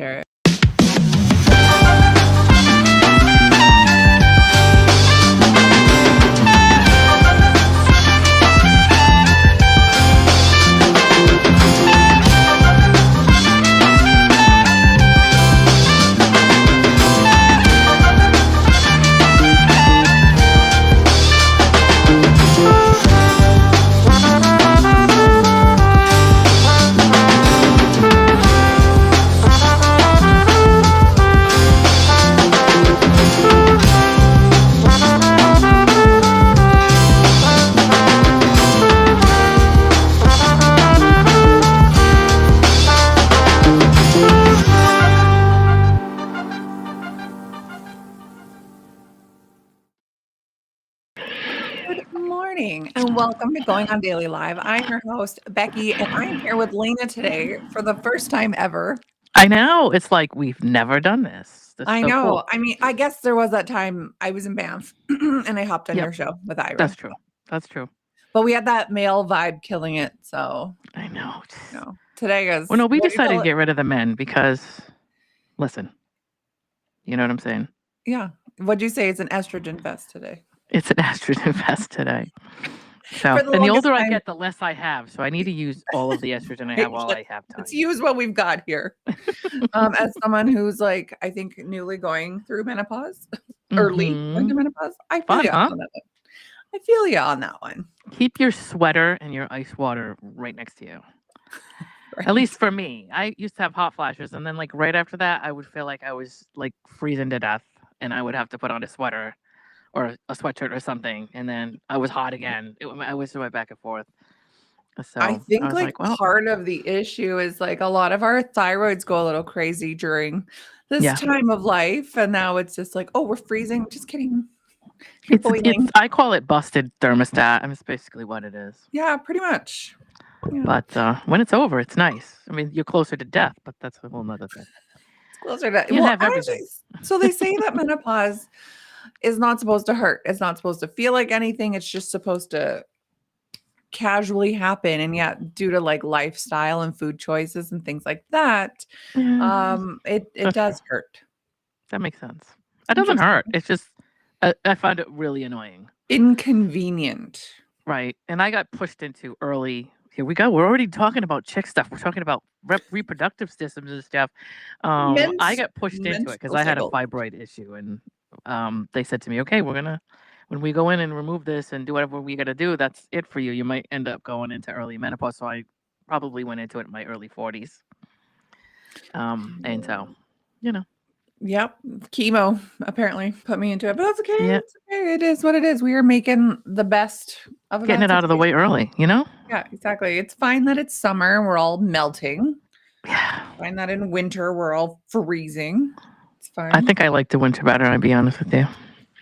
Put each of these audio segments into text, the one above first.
Share it. Good morning and welcome to Going on Daily Live. I'm your host, Becky, and I'm here with Lana today for the first time ever. I know. It's like we've never done this. That's I so know. cool. I mean, I guess there was that time I was in Banff and I hopped on Yep. your show with Ira. That's true. That's true. But we had that male vibe killing it. So, I know. today is. Well, no, we what do you decided call to it? get rid of the men because, listen, you know what I'm saying? Yeah. What'd you say? It's an estrogen fest today. It's an estrogen fest today. So, For the and the longest older I time, get, the less I have. So I need to use all of the estrogen I have while I have time. let's use what we've got here. As someone who's like, I think newly going through menopause, early going to menopause, I feel Fun, you huh? on that one. I feel you on that one. Keep your sweater and your ice water right next to you. Right. At least for me. I used to have hot flashes, and then like right after that, I would feel like I was like freezing to death, and I would have to put on a sweater or a sweatshirt or something, and then I was hot again. I was went back and forth. So I think was like well, part of the issue is like a lot of our thyroids go a little crazy during this Yeah. time of life, and now it's just like, oh, we're freezing. Just kidding. it's Boiling. I call it busted thermostat. I mean, it's basically what it is. Yeah, pretty much. Yeah. But when it's over, it's nice. I mean, you're closer to death, but that's a whole nother thing. It's closer to Can't have everything. so they say that menopause is not supposed to hurt. It's not supposed to feel like anything. It's just supposed to casually happen, and yet due to like lifestyle and food choices and things like that, it does hurt. That makes sense. It doesn't hurt. It's just I find it really annoying. Inconvenient. Right. And I got pushed into early. Here we go. We're already talking about chick stuff. We're talking about reproductive systems and stuff. I got pushed into it because I had a fibroid issue, and they said to me, "Okay, when we go in and remove this and do whatever we got to do, that's it for you. You might end up going into early menopause." So I probably went into it in my early 40s. And so, Yep, chemo apparently put me into it, but that's okay. Yeah. It's okay. It is what it is. We are making the best of Getting it out of the way early, Yeah, exactly. It's fine that it's summer and we're all melting. Yeah. Fine that in winter we're all freezing. It's fine. I think I like the winter better, I'll be honest with you.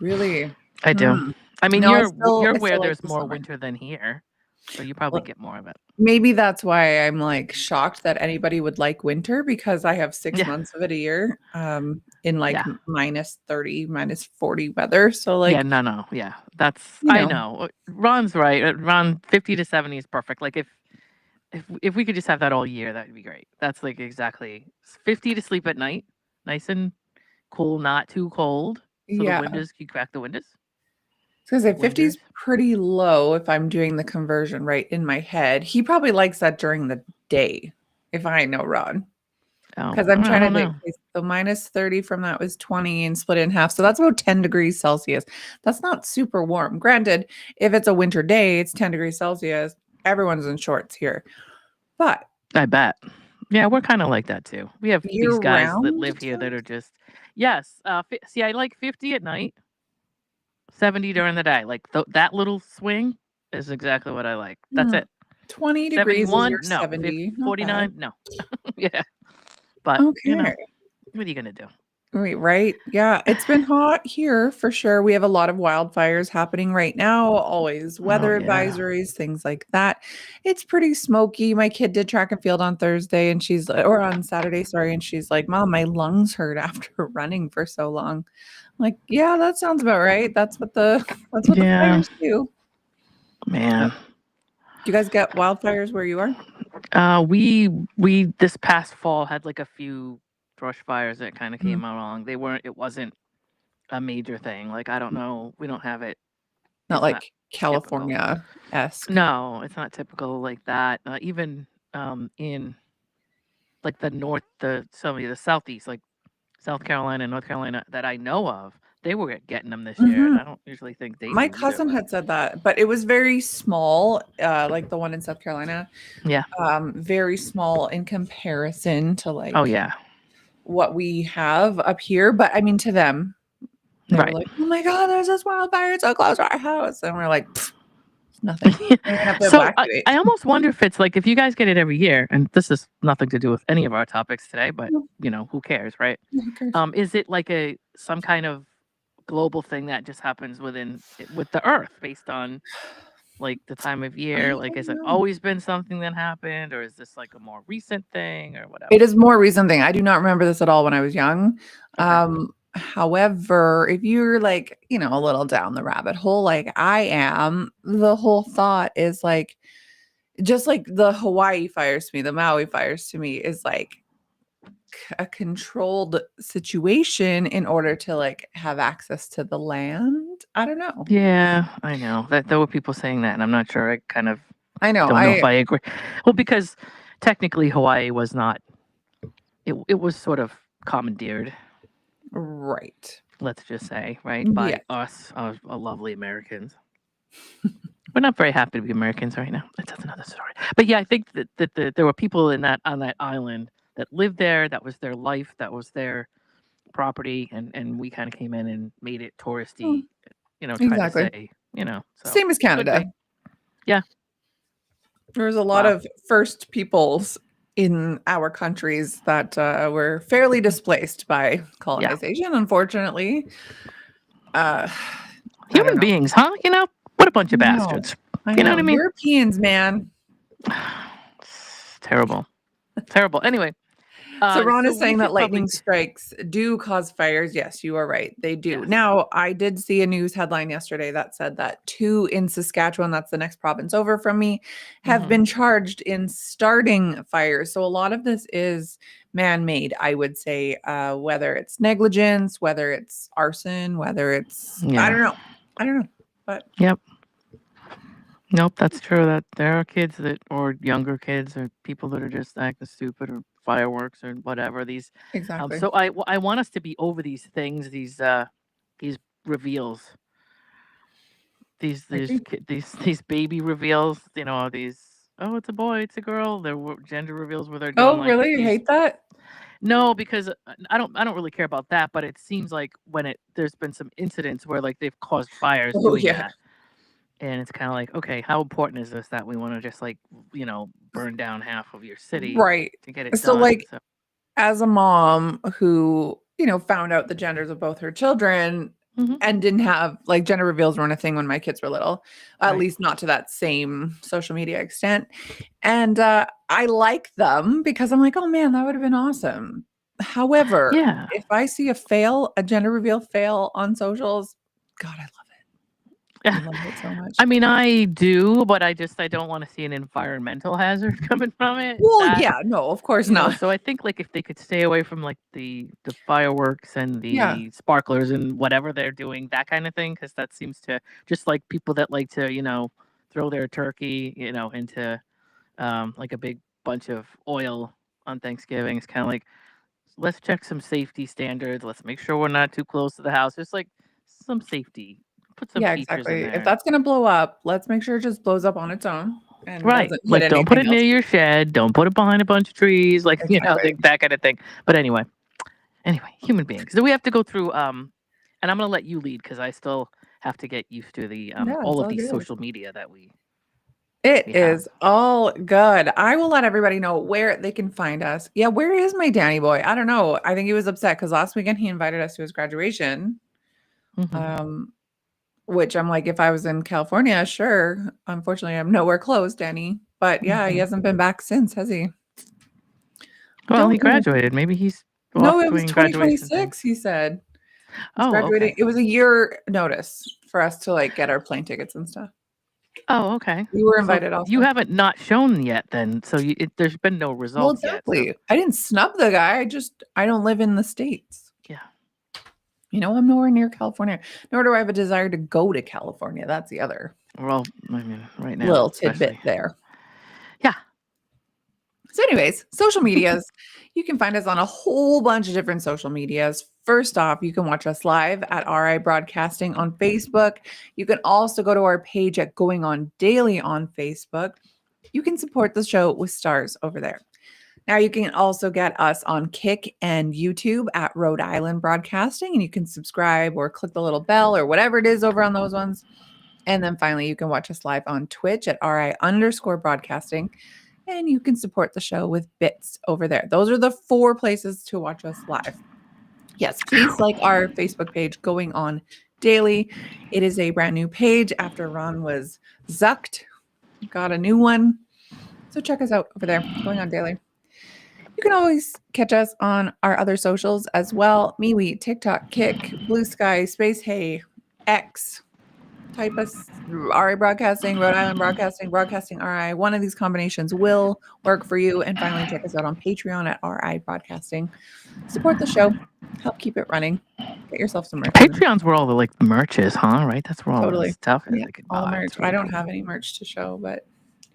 Really? I do. I mean, No, I you're still where like there's the more summer. winter than here, so you probably get more of it. Maybe that's why I'm like shocked that anybody would like winter, because I have 6 Yeah. months of it a year in like Yeah. minus 30, minus 40 weather. So like, Yeah, no. Yeah, that's you I know. know. Ron's right. Ron 50 to 70 is perfect. Like if we could just have that all year, that'd be great. That's like exactly 50 to sleep at night, nice and cool, not too cold. So Yeah. the windows, you crack the windows. Because 50 is pretty low if I'm doing the conversion right in my head. He probably likes that during the day, if I know Ron. Because I'm trying to think. So minus 30 from that was 20 and split it in half. So that's about 10 degrees Celsius. That's not super warm. Granted, if it's a winter day, it's 10 degrees Celsius. Everyone's in shorts here. But I bet. Yeah, we're kind of like that too. We have these guys that year-round live here that are just yes. See, I like 50 at night, 70 during the day. Like that little swing is exactly what I like. That's it. 20 degrees is 71, your no. 70. 49, no. Yeah. But Okay. what are you gonna do? Right. Yeah. It's been hot here for sure. We have a lot of wildfires happening right now, always weather advisories, things like that. It's pretty smoky. My kid did track and field on Thursday and or on Saturday, sorry. And she's like, Mom, my lungs hurt after running for so long. I'm like, yeah, that sounds about right. That's what the fires do. Man. Do you guys get wildfires where you are? We this past fall had like a few brush fires that kind of came along. It wasn't a major thing. Like, I don't know. We don't have it. Not like California-esque. No, it's not typical like that. Even in like the southeast, like South Carolina and North Carolina that I know of, they were getting them this year, and I don't usually think they. My cousin had said that, but it was very small, like the one in South Carolina. Yeah. Very small in comparison to like. Oh yeah. What we have up here, but I mean to them, they were like, "Oh my god, there's this wildfire so close to our house," and we're like, "Nothing." So I almost wonder if it's like if you guys get it every year, and this is nothing to do with any of our topics today, but who cares, right? Who cares? Is it like some kind of global thing that just happens with the Earth based on like the time of year? Like, has it always been something that happened, or is this like a more recent thing, or whatever? It is more recent thing. I do not remember this at all when I was young. Okay. However, if you're like, a little down the rabbit hole, like I am, the whole thought is like, just like the Hawaii fires to me, the Maui fires to me is like a controlled situation in order to like have access to the land. I don't know. Yeah, I know that there were people saying that, and I'm not sure. I know. Don't know if I agree. Well, because technically Hawaii was not. It was sort of commandeered. Right. Let's just say, right, by us, lovely Americans. We're not very happy to be Americans right now. That's another story. But yeah, I think that there were people on that island that lived there. That was their life. That was their property, and we kind of came in and made it touristy. Try to say, So. Same as Canada. Yeah. There was a lot of first peoples in our countries that were fairly displaced by colonization, unfortunately. Human beings, huh? What a bunch of bastards. You know what I mean? Europeans, man. It's terrible. Terrible. Anyway. So Ron is saying that lightning strikes do cause fires. Yes, you are right. They do. Yes. Now, I did see a news headline yesterday that said that 2 in Saskatchewan, that's the next province over from me, have been charged in starting fires. So a lot of this is man-made, I would say, whether it's negligence, whether it's arson, whether it's, I don't know. But yep. Nope, that's true. That there are kids or younger kids, or people that are just acting stupid, or fireworks, or whatever. These exactly. So I want us to be over these things, these reveals, these baby reveals. These it's a boy, it's a girl. Their gender reveals where they're doing. Oh, really? You hate that? No, because I don't really care about that. But it seems like when there's been some incidents where like they've caused fires doing that. And it's kind of like, okay, how important is this that we want to just like, burn down half of your city, right, to get it so done? Like, as a mom who, found out the genders of both her children and didn't have like gender reveals weren't a thing when my kids were little, at least not to that same social media extent. And I like them because I'm like, oh man, that would have been awesome. However, if I see a gender reveal fail on socials, God, I love it. I love it so much. I mean, I do, but I don't want to see an environmental hazard coming from it. Well, no, of course not. So I think like if they could stay away from like the fireworks and the sparklers and whatever they're doing, that kind of thing, because that seems to just like people that like to throw their turkey into like a big bunch of oil on Thanksgiving. It's kind of like, let's check some safety standards. Let's make sure we're not too close to the house. Just like some safety. Put some exactly. If that's gonna blow up, let's make sure it just blows up on its own. And like don't put it near your shed. Don't put it behind a bunch of trees. Like that kind of thing. But anyway, human beings. So we have to go through. And I'm gonna let you lead because I still have to get used to the all of these social media that we. It is all good. I will let everybody know where they can find us. Yeah, where is my Danny boy? I don't know. I think he was upset because last weekend he invited us to his graduation. Which I'm like, if I was in California, sure. Unfortunately, I'm nowhere close, Danny. But yeah, he hasn't been back since, has he? Well, he graduated. Maybe he's no. It was 2026. He said. He's graduating. Okay. It was a year notice for us to like get our plane tickets and stuff. Oh, okay. You were invited also. You haven't not shown yet then, so there's been no results yet. Well, exactly. I didn't snub the guy. I don't live in the States. Yeah. I'm nowhere near California, nor do I have a desire to go to California. That's the other. Well, I mean, right now. Little tidbit there. Yeah. So anyways, social medias. You can find us on a whole bunch of different social medias. First off, you can watch us live at RI Broadcasting on Facebook. You can also go to our page at Going On Daily on Facebook. You can support the show with stars over there. Now you can also get us on Kick and YouTube at Rhode Island Broadcasting, and you can subscribe or click the little bell or whatever it is over on those ones. And then finally, you can watch us live on Twitch at RI_broadcasting, and you can support the show with bits over there. Those are the 4 places to watch us live. Yes, please like our Facebook page, Going On Daily. It is a brand new page after Ron was zucked. Got a new one. So check us out over there, Going On Daily. You can always catch us on our other socials as well. MeWe, TikTok, Kick, Blue Sky, Space Hey, X. Type us RI Broadcasting, Rhode Island Broadcasting, Broadcasting RI. One of these combinations will work for you. And finally, check us out on Patreon at RI Broadcasting. Support the show. Help keep it running. Get yourself some merch. Patreon's where all the merch is, huh? Right? That's where all the stuff is. Yeah, all merch. Really I don't have any merch to show, but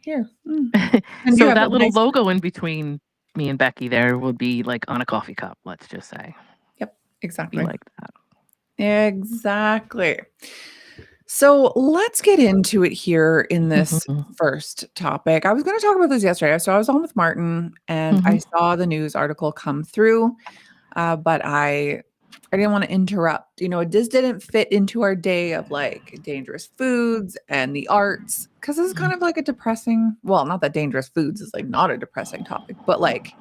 here. So that little logo in between me and Becky there would be on a coffee cup, let's just say. Yep, exactly. Be like that. Exactly. So let's get into it here in this first topic. I was going to talk about this yesterday. So I was on with Martin and I saw the news article come through, but I didn't want to interrupt. It just didn't fit into our day of dangerous foods and the arts, because this is kind of a depressing, well, not that dangerous foods is not a depressing topic, but right.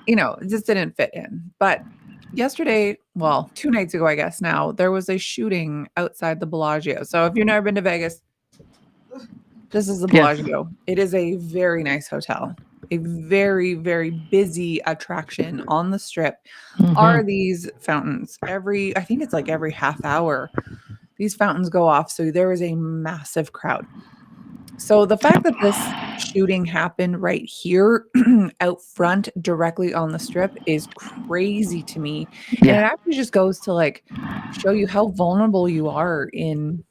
It just didn't fit in. But yesterday, well, 2 nights ago, I guess now, there was a shooting outside the Bellagio. So if you've never been to Vegas, this is the Bellagio. Yes. It is a very nice hotel. A very, very busy attraction on the Strip are these fountains. I think it's every half hour, these fountains go off. So there is a massive crowd. So the fact that this shooting happened right here out front directly on the Strip is crazy to me. Yeah. And it actually just goes to show you how vulnerable you are in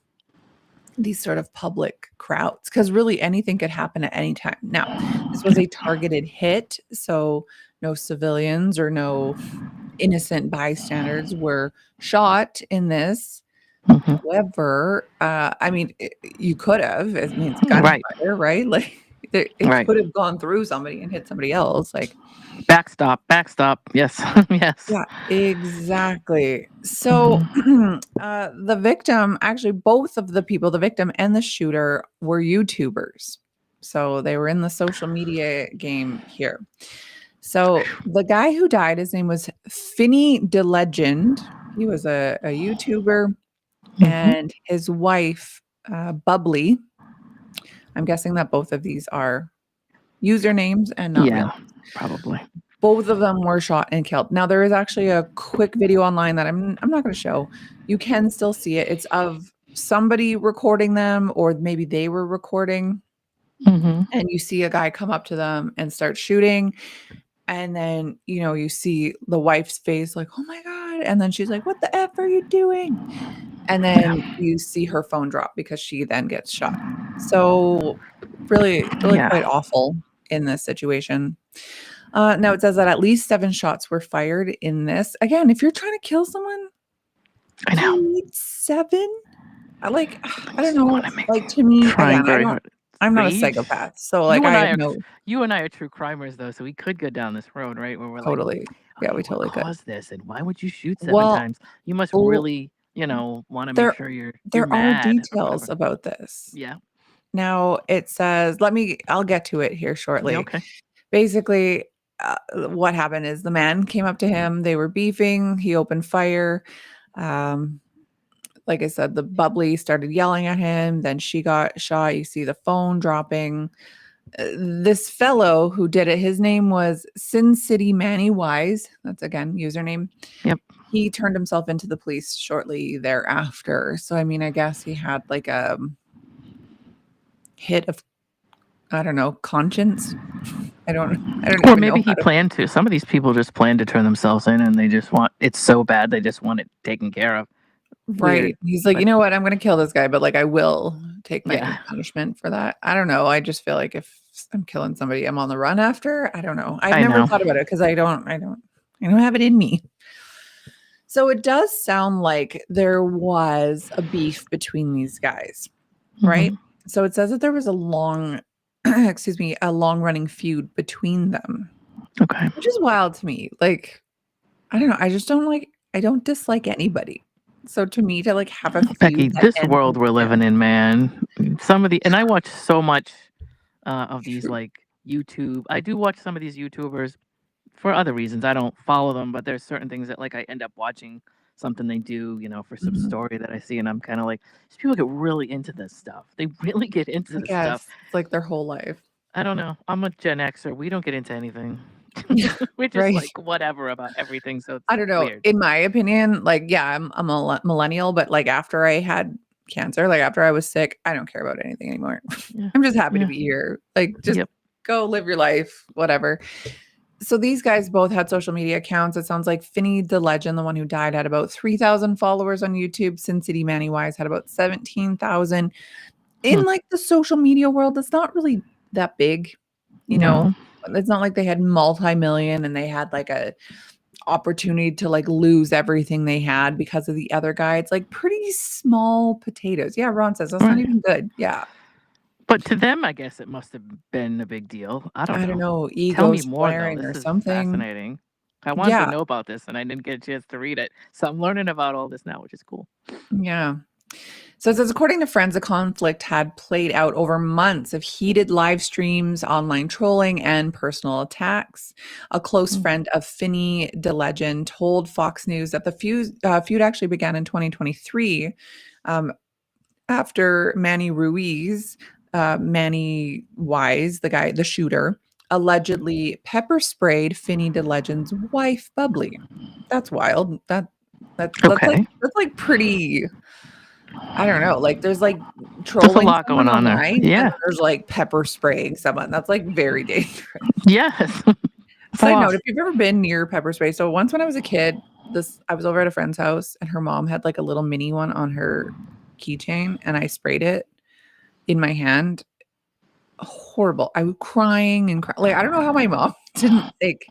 these sort of public crowds, because really anything could happen at any time. Now, this was a targeted hit, so no civilians or no innocent bystanders were shot in this. However, you could have. It means gunfire, right? It could have gone through somebody and hit somebody else. Backstop. Yes, yes. Yeah, exactly. So the victim, actually, both of the people, the victim and the shooter, were YouTubers. So they were in the social media game here. So the guy who died, his name was Finney DeLegend. He was a YouTuber. And his wife, Bubbly. I'm guessing that both of these are usernames and not real. Probably. Both of them were shot and killed. Now, there is actually a quick video online that I'm not going to show. You can still see it. It's of somebody recording them, or maybe they were recording. And you see a guy come up to them and start shooting. And then, you see the wife's face oh my God. And then she's like, what the F are you doing? And then you see her phone drop because she then gets shot. So really quite awful in this situation. Now it says that at least 7 shots were fired in this. Again, if you're trying to kill someone, I know. You need 7? I don't know. To me, again, I'm not a psychopath. So you and I are true crimers though, so we could go down this road, right? Where we're totally. We totally could. Cause this, and why would you shoot 7 times? You must really, want to make sure you're there mad are details about this. Yeah. Now it says, I'll get to it here shortly. Okay. Basically, what happened is the man came up to him. They were beefing. He opened fire. Like I said, the Bubbly started yelling at him. Then she got shot. You see the phone dropping. This fellow who did it, his name was Sin City Manny Wise. That's, again, username. Yep. He turned himself into the police shortly thereafter. So, I guess he had hit of, I don't know, conscience. I don't or maybe he planned to. Some of these people just plan to turn themselves in, and they just want it's so bad they just want it taken care of. Right. Weird, he's like, you know what? I'm going to kill this guy, but like I will take my punishment for that. I don't know. I just feel like if I'm killing somebody, I'm on the run after. I don't know. I've never thought about it because I don't have it in me. So it does sound like there was a beef between these guys, right? Mm-hmm. So it says that there was a long running feud between them. Okay. Which is wild to me. Like, I don't know. I don't dislike anybody. So to me, to like have a feud, Becky, this world we're living in, man. And I watch so much of these like YouTube. I do watch some of these YouTubers for other reasons. I don't follow them, but there's certain things that like I end up watching something they do, for some story that I see, and I'm kind of like, these people get really into this stuff. They really get into this stuff. It's like their whole life. I don't know. I'm a Gen Xer. We don't get into anything. We're just like whatever about everything. So I don't know. Weird. In my opinion, like, yeah, I'm a millennial, but like after I had cancer, like after I was sick, I don't care about anything anymore. Yeah. I'm just happy to be here. Like, just go live your life, whatever. So these guys both had social media accounts. It sounds like Finny the Legend, the one who died, had about 3,000 followers on YouTube. Sin City Manny Wise had about 17,000. In like the social media world, it's not really that big, you know. It's not like they had multi-million and they had like a opportunity to like lose everything they had because of the other guy. It's like pretty small potatoes. Yeah, Ron says that's not even good. Yeah. But to them, I guess it must have been a big deal. I don't know. Tell me more, though. This is something fascinating. I wanted to know about this, and I didn't get a chance to read it. So I'm learning about all this now, which is cool. Yeah. So it says, according to friends, the conflict had played out over months of heated live streams, online trolling, and personal attacks. A close friend of Finny the Legend told Fox News that the feud actually began in 2023 after Manny Ruiz, Manny Wise, the shooter, allegedly pepper sprayed Finny the Legend's wife, Bubbly. That's wild. That's like pretty. I don't know. Like there's like trolling. There's a lot going on there. Yeah. There's like pepper spraying someone. That's like very dangerous. Yes. Side note, if you've ever been near pepper spray. So once when I was a kid, I was over at a friend's house and her mom had like a little mini one on her keychain and I sprayed it in my hand. Horrible. I was crying and like I don't know how my mom didn't like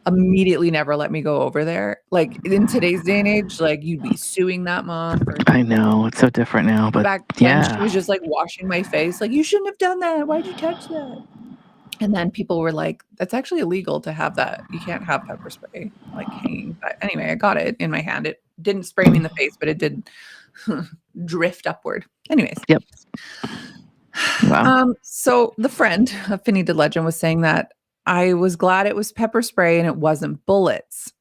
immediately never let me go over there. Like in today's day and age, like you'd be suing that mom. I know it's so different now, but back then she was just like washing my face. Like, you shouldn't have done that. Why'd you touch that? And then people were like, that's actually illegal to have that. You can't have pepper spray like hanging. But anyway, I got it in my hand. It didn't spray me in the face, but it did drift upward. Anyways. Yep. Wow. So the friend of Finny the Legend was saying that I was glad it was pepper spray and it wasn't bullets.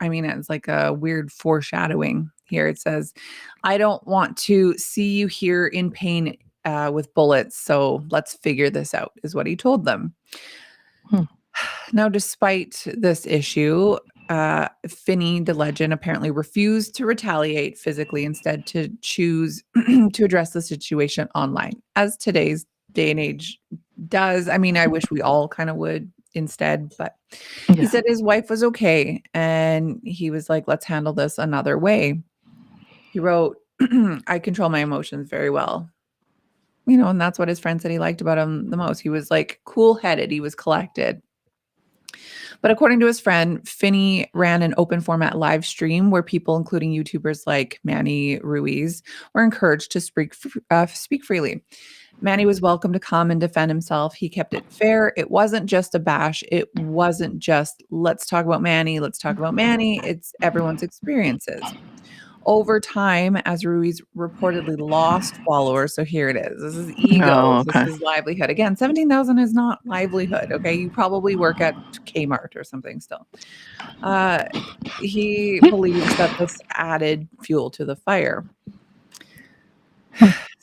I mean, it's like a weird foreshadowing here. It says, I don't want to see you here in pain with bullets. So let's figure this out, is what he told them. Now, despite this issue, Finny the Legend apparently refused to retaliate physically, instead to choose to address the situation online, as today's day and age does. I mean, I wish we all kind of would instead, but he said his wife was okay. And he was like, let's handle this another way. He wrote, I control my emotions very well. And that's what his friend said he liked about him the most. He was like cool-headed. He was collected. But according to his friend, Finny ran an open format live stream where people, including YouTubers like Manny Ruiz, were encouraged to speak freely. Manny was welcome to come and defend himself. He kept it fair. It wasn't just a bash. It wasn't just, let's talk about Manny. Let's talk about Manny. It's everyone's experiences. Over time, as Ruiz reportedly lost followers, so here it is. This is ego. Oh, okay. This is livelihood. Again, 17,000 is not livelihood, okay? You probably work at Kmart or something still. He believes that this added fuel to the fire.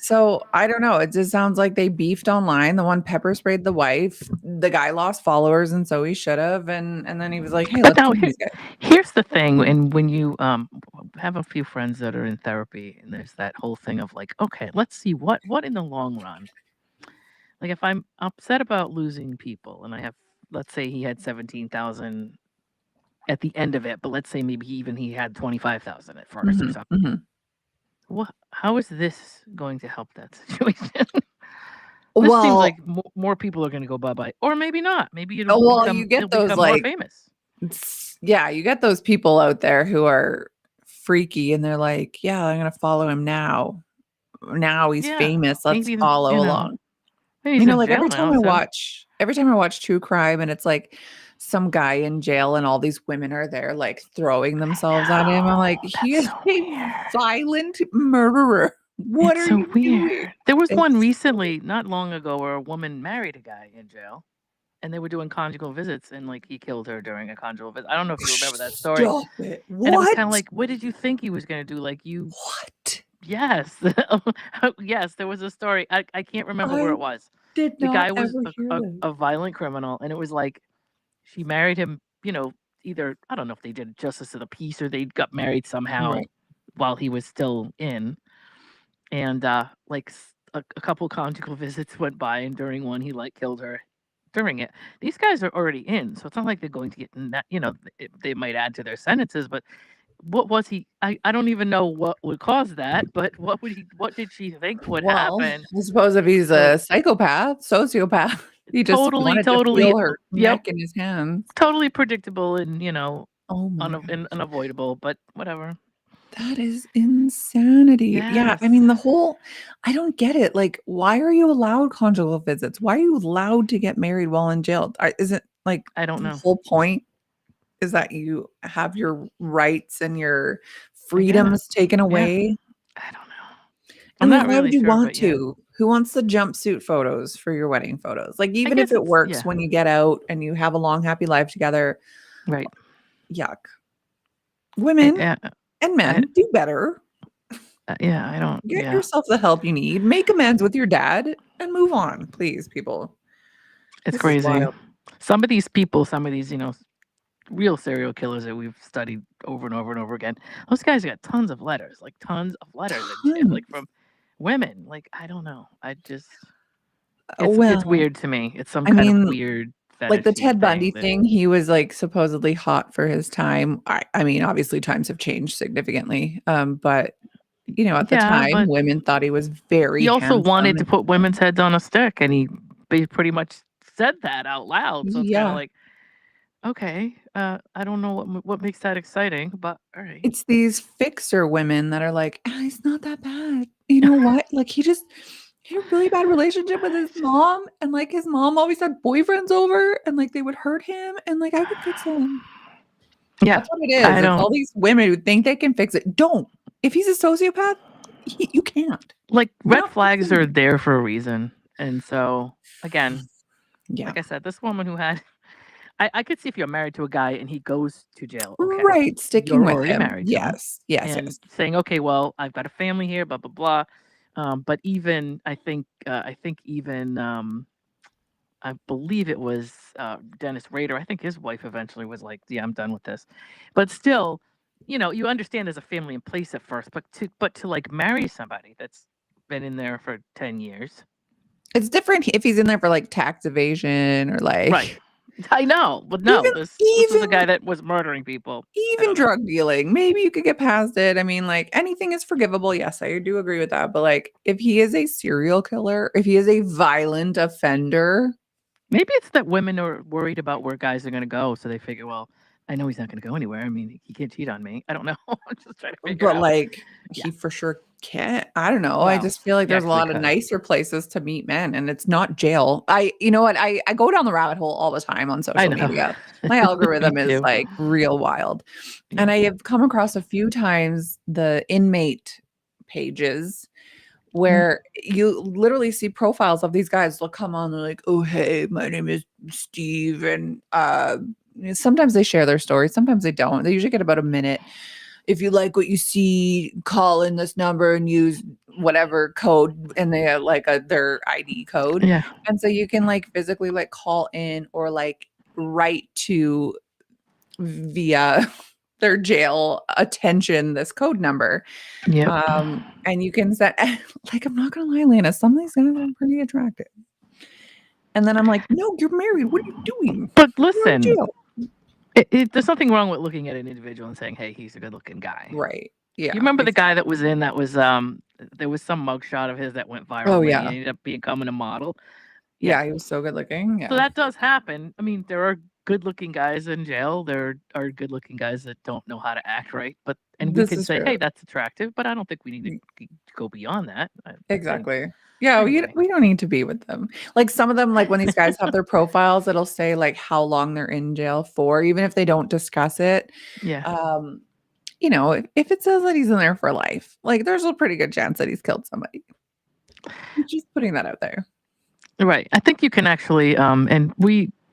So I don't know. It just sounds like they beefed online. The one pepper sprayed the wife. The guy lost followers, and so he should have. And then he was like, "Hey, let's do this guy." Here's the thing: and when you have a few friends that are in therapy, and there's that whole thing of like, okay, let's see what in the long run Like if I'm upset about losing people and I have, let's say he had 17,000 at the end of it, but let's say maybe he had 25,000 at 1st or something. How is this going to help that situation? This seems like more people are going to go bye-bye, or maybe not. Maybe it'll become more famous. Yeah, you get those people out there who are freaky and they're like, yeah, I'm going to follow him now. Now he's famous. Let's follow along. Like every time I watch true crime and it's like some guy in jail and all these women are there like throwing themselves at him. I'm like, he is a violent murderer. What are you doing? There was one recently, not long ago, where a woman married a guy in jail and they were doing conjugal visits and like he killed her during a conjugal visit. I don't know if you remember that story. Stop it. What? And it was kind of like, what did you think he was going to do? Like you. What? Yes. Yes, there was a story. I can't remember where it was. The guy was a violent criminal, and it was like she married him, either, I don't know if they did justice of the peace or they got married somehow while he was still in. And like a couple conjugal visits went by, and during one he like killed her during it. These guys are already in, so it's not like they're going to get in that, they might add to their sentences, but what was he? I don't even know what would cause that, but what did she think would happen? I suppose if he's a psychopath, sociopath, he just wanted to feel her neck in his hands. Totally predictable and, unavoidable, but whatever. That is insanity. Yes. Yeah. I mean, I don't get it. Like, why are you allowed conjugal visits? Why are you allowed to get married while in jail? Is it like, I don't know. The whole point is that you have your rights and your freedoms taken away? I don't know. And then why would you want to? Who wants the jumpsuit photos for your wedding photos? Like, even if it works when you get out and you have a long, happy life together. Right. Yuck. Women and men, do better. I don't. Get yourself the help you need. Make amends with your dad and move on, please, people. It's crazy. Some of these people, real serial killers that we've studied over and over and over again, those guys got tons of letters, like from women. Like, I don't know. It's weird to me. It's some kind of weird, like the Ted Bundy thing. He was like supposedly hot for his time. I mean, obviously times have changed significantly. But at the time, women thought he was very. He also wanted to put women's heads on a stick, and he pretty much said that out loud. So it's kind of like, okay, I don't know what makes that exciting, but all right. It's these fixer women that are like, he's not that bad. You know what? Like he had a really bad relationship with his mom, and like his mom always had boyfriends over, and like they would hurt him, and like I could fix him. Yeah, that's what it is. It's all these women who think they can fix it. Don't. If he's a sociopath, you can't. Like red flags are there for a reason, and so again, like I said, this woman who had. I could see if you're married to a guy and he goes to jail. Okay. Right. Sticking with him. Married yes. Saying, okay, well, I've got a family here, blah, blah, blah. But even, I believe it was Dennis Rader. I think his wife eventually was like, yeah, I'm done with this. But still, you understand there's a family in place at first, but to like marry somebody that's been in there for 10 years. It's different if he's in there for like tax evasion or like. Right. I know, but no, this is a guy that was murdering people. Even drug dealing, maybe you could get past it. I mean, like anything is forgivable. Yes, I do agree with that. But like, if he is a serial killer, if he is a violent offender, maybe it's that women are worried about where guys are going to go, so they figure, well, I know he's not going to go anywhere. I mean, he can't cheat on me. I don't know. I'm just trying to figure out. But like, he for sure can't. I don't know. Well, I just feel like there's a lot of nicer places to meet men, and it's not jail. You know what? I go down the rabbit hole all the time on social media. My algorithm is like real wild. And I have come across a few times the inmate pages where you literally see profiles of these guys. They'll come on, they're like, oh, hey, my name is Steve. And sometimes they share their story. Sometimes they don't. They usually get about a minute. If you like what you see, call in this number and use whatever code, and they have like their ID code. Yeah. And so you can like physically like call in or like write to via their jail attention this code number. Yeah. And you can set like, I'm not gonna lie, Lana, some of these guys are pretty attractive. And then I'm like, no, you're married. What are you doing? But listen, there's nothing wrong with looking at an individual and saying, hey, he's a good looking guy. Right. Yeah. You remember the guy that was in, there was some mugshot of his that went viral. Oh, He yeah. ended up becoming a model. Yeah, he was so good looking. Yeah. So that does happen. I mean, there are good looking guys in jail. There are good looking guys that don't know how to act right. And we can say, hey, that's attractive, but I don't think we need to go beyond that. Exactly. Yeah, anyway. we don't need to be with them. Like some of them, like when these guys have their profiles, it'll say like how long they're in jail for, even if they don't discuss it. Yeah. You know, if it says that he's in there for life, like there's a pretty good chance that he's killed somebody. Just putting that out there. Right. I think you can actually, and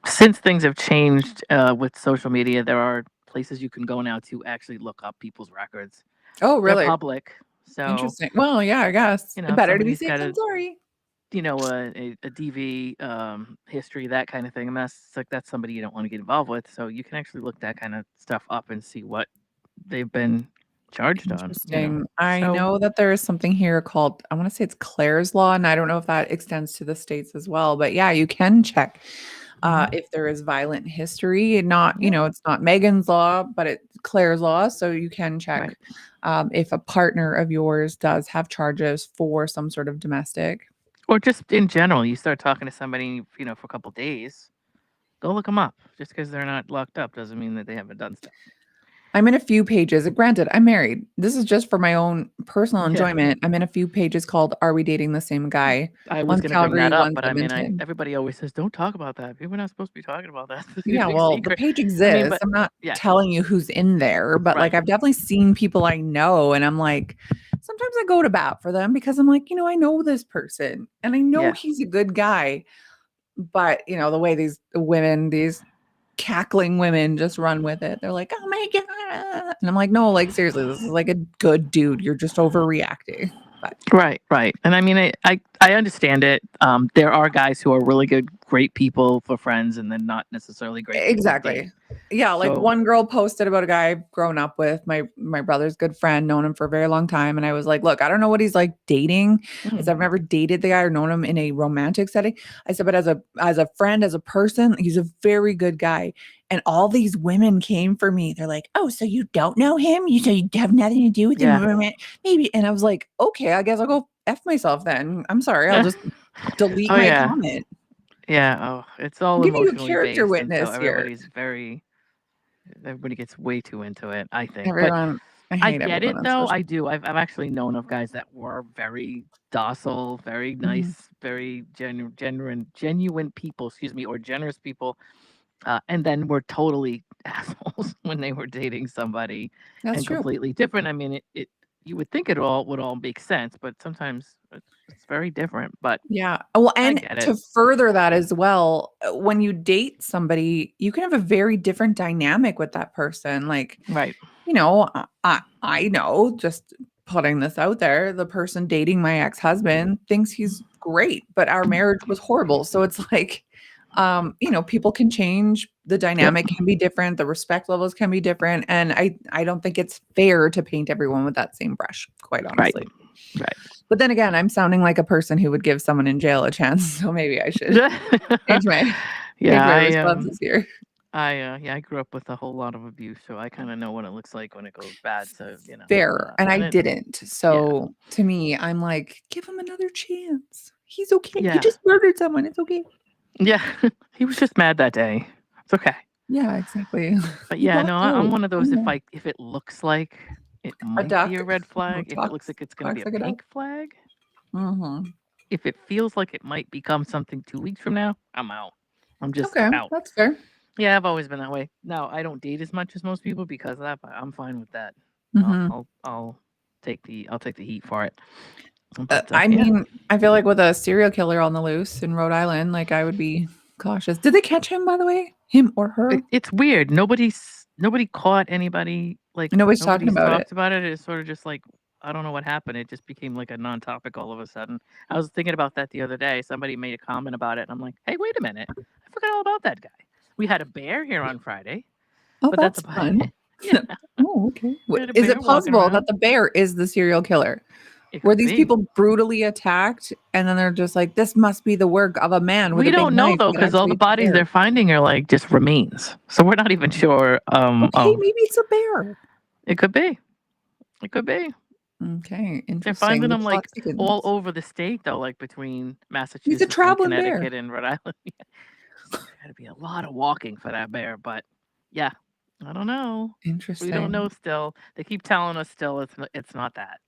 since things have changed with social media, there are places you can go now to actually look up people's records. Oh, really? They're public. So interesting. Well, yeah, I guess. Better to be safe than sorry. A DV history, that kind of thing. And that's somebody you don't want to get involved with. So you can actually look that kind of stuff up and see what they've been charged on. I know that there is something here called, I want to say it's Clare's Law, and I don't know if that extends to the states as well. But yeah, you can check if there is violent history. And not, it's not Megan's Law, but it's Clare's Law. So you can check if a partner of yours does have charges for some sort of domestic. Or just in general, you start talking to somebody, for a couple of days, go look them up. Just because they're not locked up doesn't mean that they haven't done stuff. I'm in a few pages. Granted, I'm married. This is just for my own personal enjoyment. I'm in a few pages called "Are We Dating the Same Guy?" I was going to bring that up, but I mean, everybody always says, "Don't talk about that. We're not supposed to be talking about that." Yeah, well, the page exists. I'm not telling you who's in there, but like I've definitely seen people I know, and I'm like, sometimes I go to bat for them because I'm like, I know this person, and I know he's a good guy, but the way these women, these cackling women just run with it. They're like, oh my god, and I'm like, no, like seriously, this is like a good dude. You're just overreacting. But right. And I mean, I understand it. There are guys who are really good, great people for friends, and then not necessarily great. Exactly. Yeah, like one girl posted about a guy I've grown up with, my brother's good friend, known him for a very long time, and I was like, look, I don't know what he's like dating, because I've never dated the guy or known him in a romantic setting. I said, but as a friend, as a person, he's a very good guy. And all these women came for me. They're like, oh, so you don't know him? So you have nothing to do with him? Maybe. And I was like, okay, I guess I'll go F myself then. I'm sorry. I'll just delete my comment. Yeah. Oh, it's all give you a character witness here. Everybody gets way too into it, I think. Everyone, I get it though. I do. I've actually known of guys that were very docile, very nice, very genuine people, or generous people. And then we're totally assholes when they were dating somebody. That's true. Completely different. I mean, it you would think it would all make sense, but sometimes it's very different. But yeah, well, and to further that as well, when you date somebody, you can have a very different dynamic with that person. Like, right. I know, just putting this out there, the person dating my ex-husband thinks he's great, but our marriage was horrible. So it's like, people can change, the dynamic can be different, the respect levels can be different, and I don't think it's fair to paint everyone with that same brush, quite honestly. Right. But then again, I'm sounding like a person who would give someone in jail a chance, so maybe I should change my responses here. I grew up with a whole lot of abuse, so I kind of know what it looks like when it goes bad. So fair, and I didn't. So to me, I'm like, give him another chance. He's okay. He just murdered someone. It's okay. Yeah, he was just mad that day. It's okay. Yeah, exactly. But I'm one of those. If it looks like it might be a red flag, if it looks like it's going to be a pink flag, if it feels like it might become something 2 weeks from now, I'm out. I'm just out. That's fair. Yeah, I've always been that way. Now I don't date as much as most people because of that, but I'm fine with that. I'll take the heat for it. I mean, I feel like with a serial killer on the loose in Rhode Island, like I would be cautious. Did they catch him, by the way? Him or her? It's weird. Nobody caught anybody. Like nobody's talking about it. It's sort of just like, I don't know what happened. It just became like a non-topic all of a sudden. I was thinking about that the other day. Somebody made a comment about it, and I'm like, hey, wait a minute. I forgot all about that guy. We had a bear here on Friday. Oh, but that's fun. Yeah. Oh, okay. Is it possible that the bear is the serial killer? Were these people brutally attacked, and then they're just like, "This must be the work of a man with a big knife." We don't know though, because all the bodies they're finding are like just remains, so we're not even sure. Okay, maybe it's a bear. It could be. It could be. Okay, interesting. They're finding them like all over the state though, like between Massachusetts, he's a traveling and Connecticut, bear. and Rhode Island. There's got to be a lot of walking for that bear, but yeah, I don't know. Interesting. We don't know still. They keep telling us still it's not that.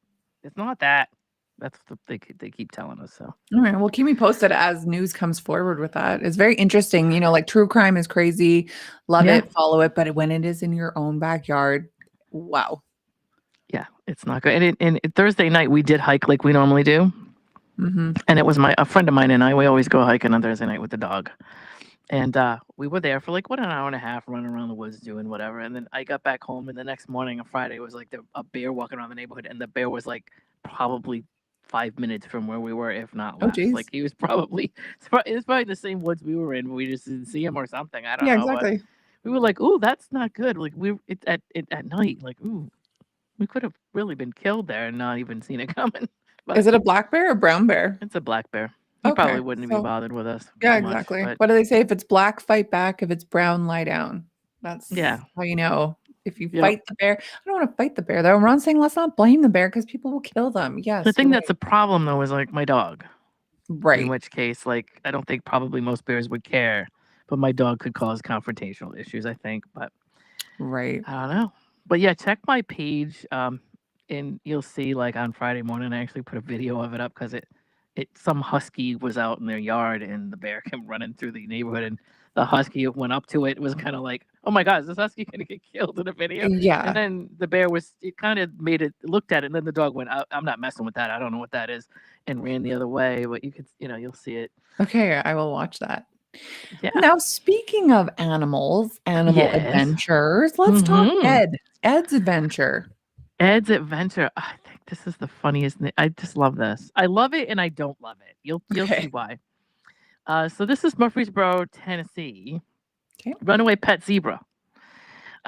It's not that. That's what they keep telling us. So all right, well, keep me posted as news comes forward with that. It's very interesting. You know, like true crime is crazy. Love it, follow it, but when it is in your own backyard, wow. Yeah, it's not good. And Thursday night we did hike like we normally do, and it was a friend of mine and I. We always go hiking on Thursday night with the dog, and we were there for like an hour and a half, running around the woods doing whatever. And then I got back home, and the next morning on Friday it was like a bear walking around the neighborhood, and the bear was like probably 5 minutes from where we were, if not less. Like he was probably the same woods we were in, but we just didn't see him or something. I don't know. Exactly. We were like, "Ooh, that's not good." Like at night, like, ooh, we could have really been killed there and not even seen it coming. But is it a black bear or brown bear? It's a black bear. He probably wouldn't be bothered with us. Yeah, exactly. Much, what do they say? If it's black, fight back. If it's brown, lie down. That's how you know. If you fight the bear, I don't want to fight the bear though. Ron's saying let's not blame the bear because people will kill them. Yes. The thing that's a problem though is like my dog. Right. In which case, like I don't think probably most bears would care, but my dog could cause confrontational issues, I think. But right. I don't know. But yeah, check my page. And you'll see like on Friday morning, I actually put a video of it up because some husky was out in their yard and the bear came running through the neighborhood and the husky went up to it. It was kind of like, oh my God, is this husky going to get killed in a video? Yeah. And then the bear kind of looked at it, and then the dog went, I'm not messing with that. I don't know what that is, and ran the other way. But you'll see it. Okay, I will watch that. Yeah. Now, speaking of animal adventures, let's talk Ed's adventure. Ed's adventure. I think this is the funniest thing. I just love this. I love it and I don't love it. You'll see why. So this is Murfreesboro, Tennessee. Okay. Runaway pet zebra.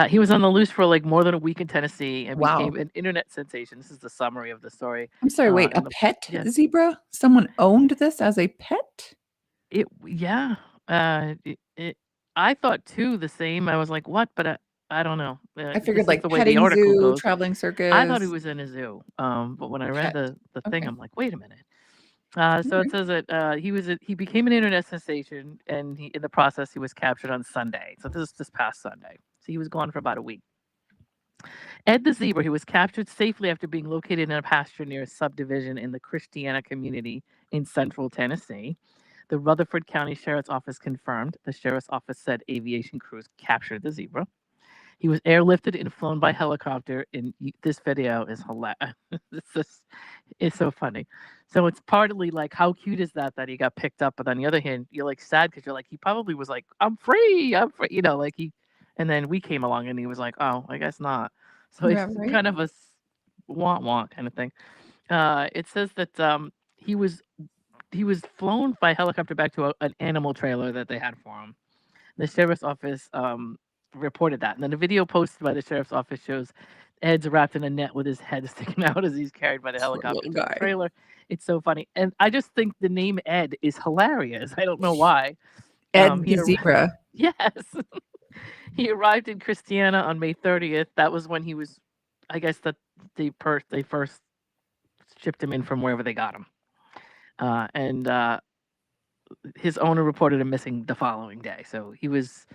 He was on the loose for like more than a week in Tennessee and became an internet sensation. This is the summary of the story. I'm sorry, wait, a pet zebra? Someone owned this as a pet? I thought too the same. I was like, what? But I don't know. I figured like the petting zoo, traveling circus. I thought he was in a zoo. But when I read the thing, I'm like, wait a minute. So it says that he became an internet sensation, and in the process he was captured on Sunday. So this is this past Sunday. So he was gone for about a week. Ed the zebra, he was captured safely after being located in a pasture near a subdivision in the Christiana community in central Tennessee. The Rutherford County Sheriff's Office confirmed. The Sheriff's Office said aviation crews captured the zebra. He was airlifted and flown by helicopter. And this video is hilarious. It's so funny. So it's partly like, how cute is that he got picked up? But on the other hand, you're like sad because you're like, he probably was like, I'm free. Like and then we came along and he was like, oh, I guess not. So it's kind of a want kind of thing. It says that he was flown by helicopter back to an animal trailer that they had for him. The sheriff's office reported that. And then a video posted by the sheriff's office shows Ed's wrapped in a net with his head sticking out as he's carried by the helicopter to the trailer. It's so funny. And I just think the name Ed is hilarious. I don't know why. Ed the zebra. Yes. He arrived in Christiana on May 30th. That was when he was, I guess that they first shipped him in from wherever they got him. And his owner reported him missing the following day. So he was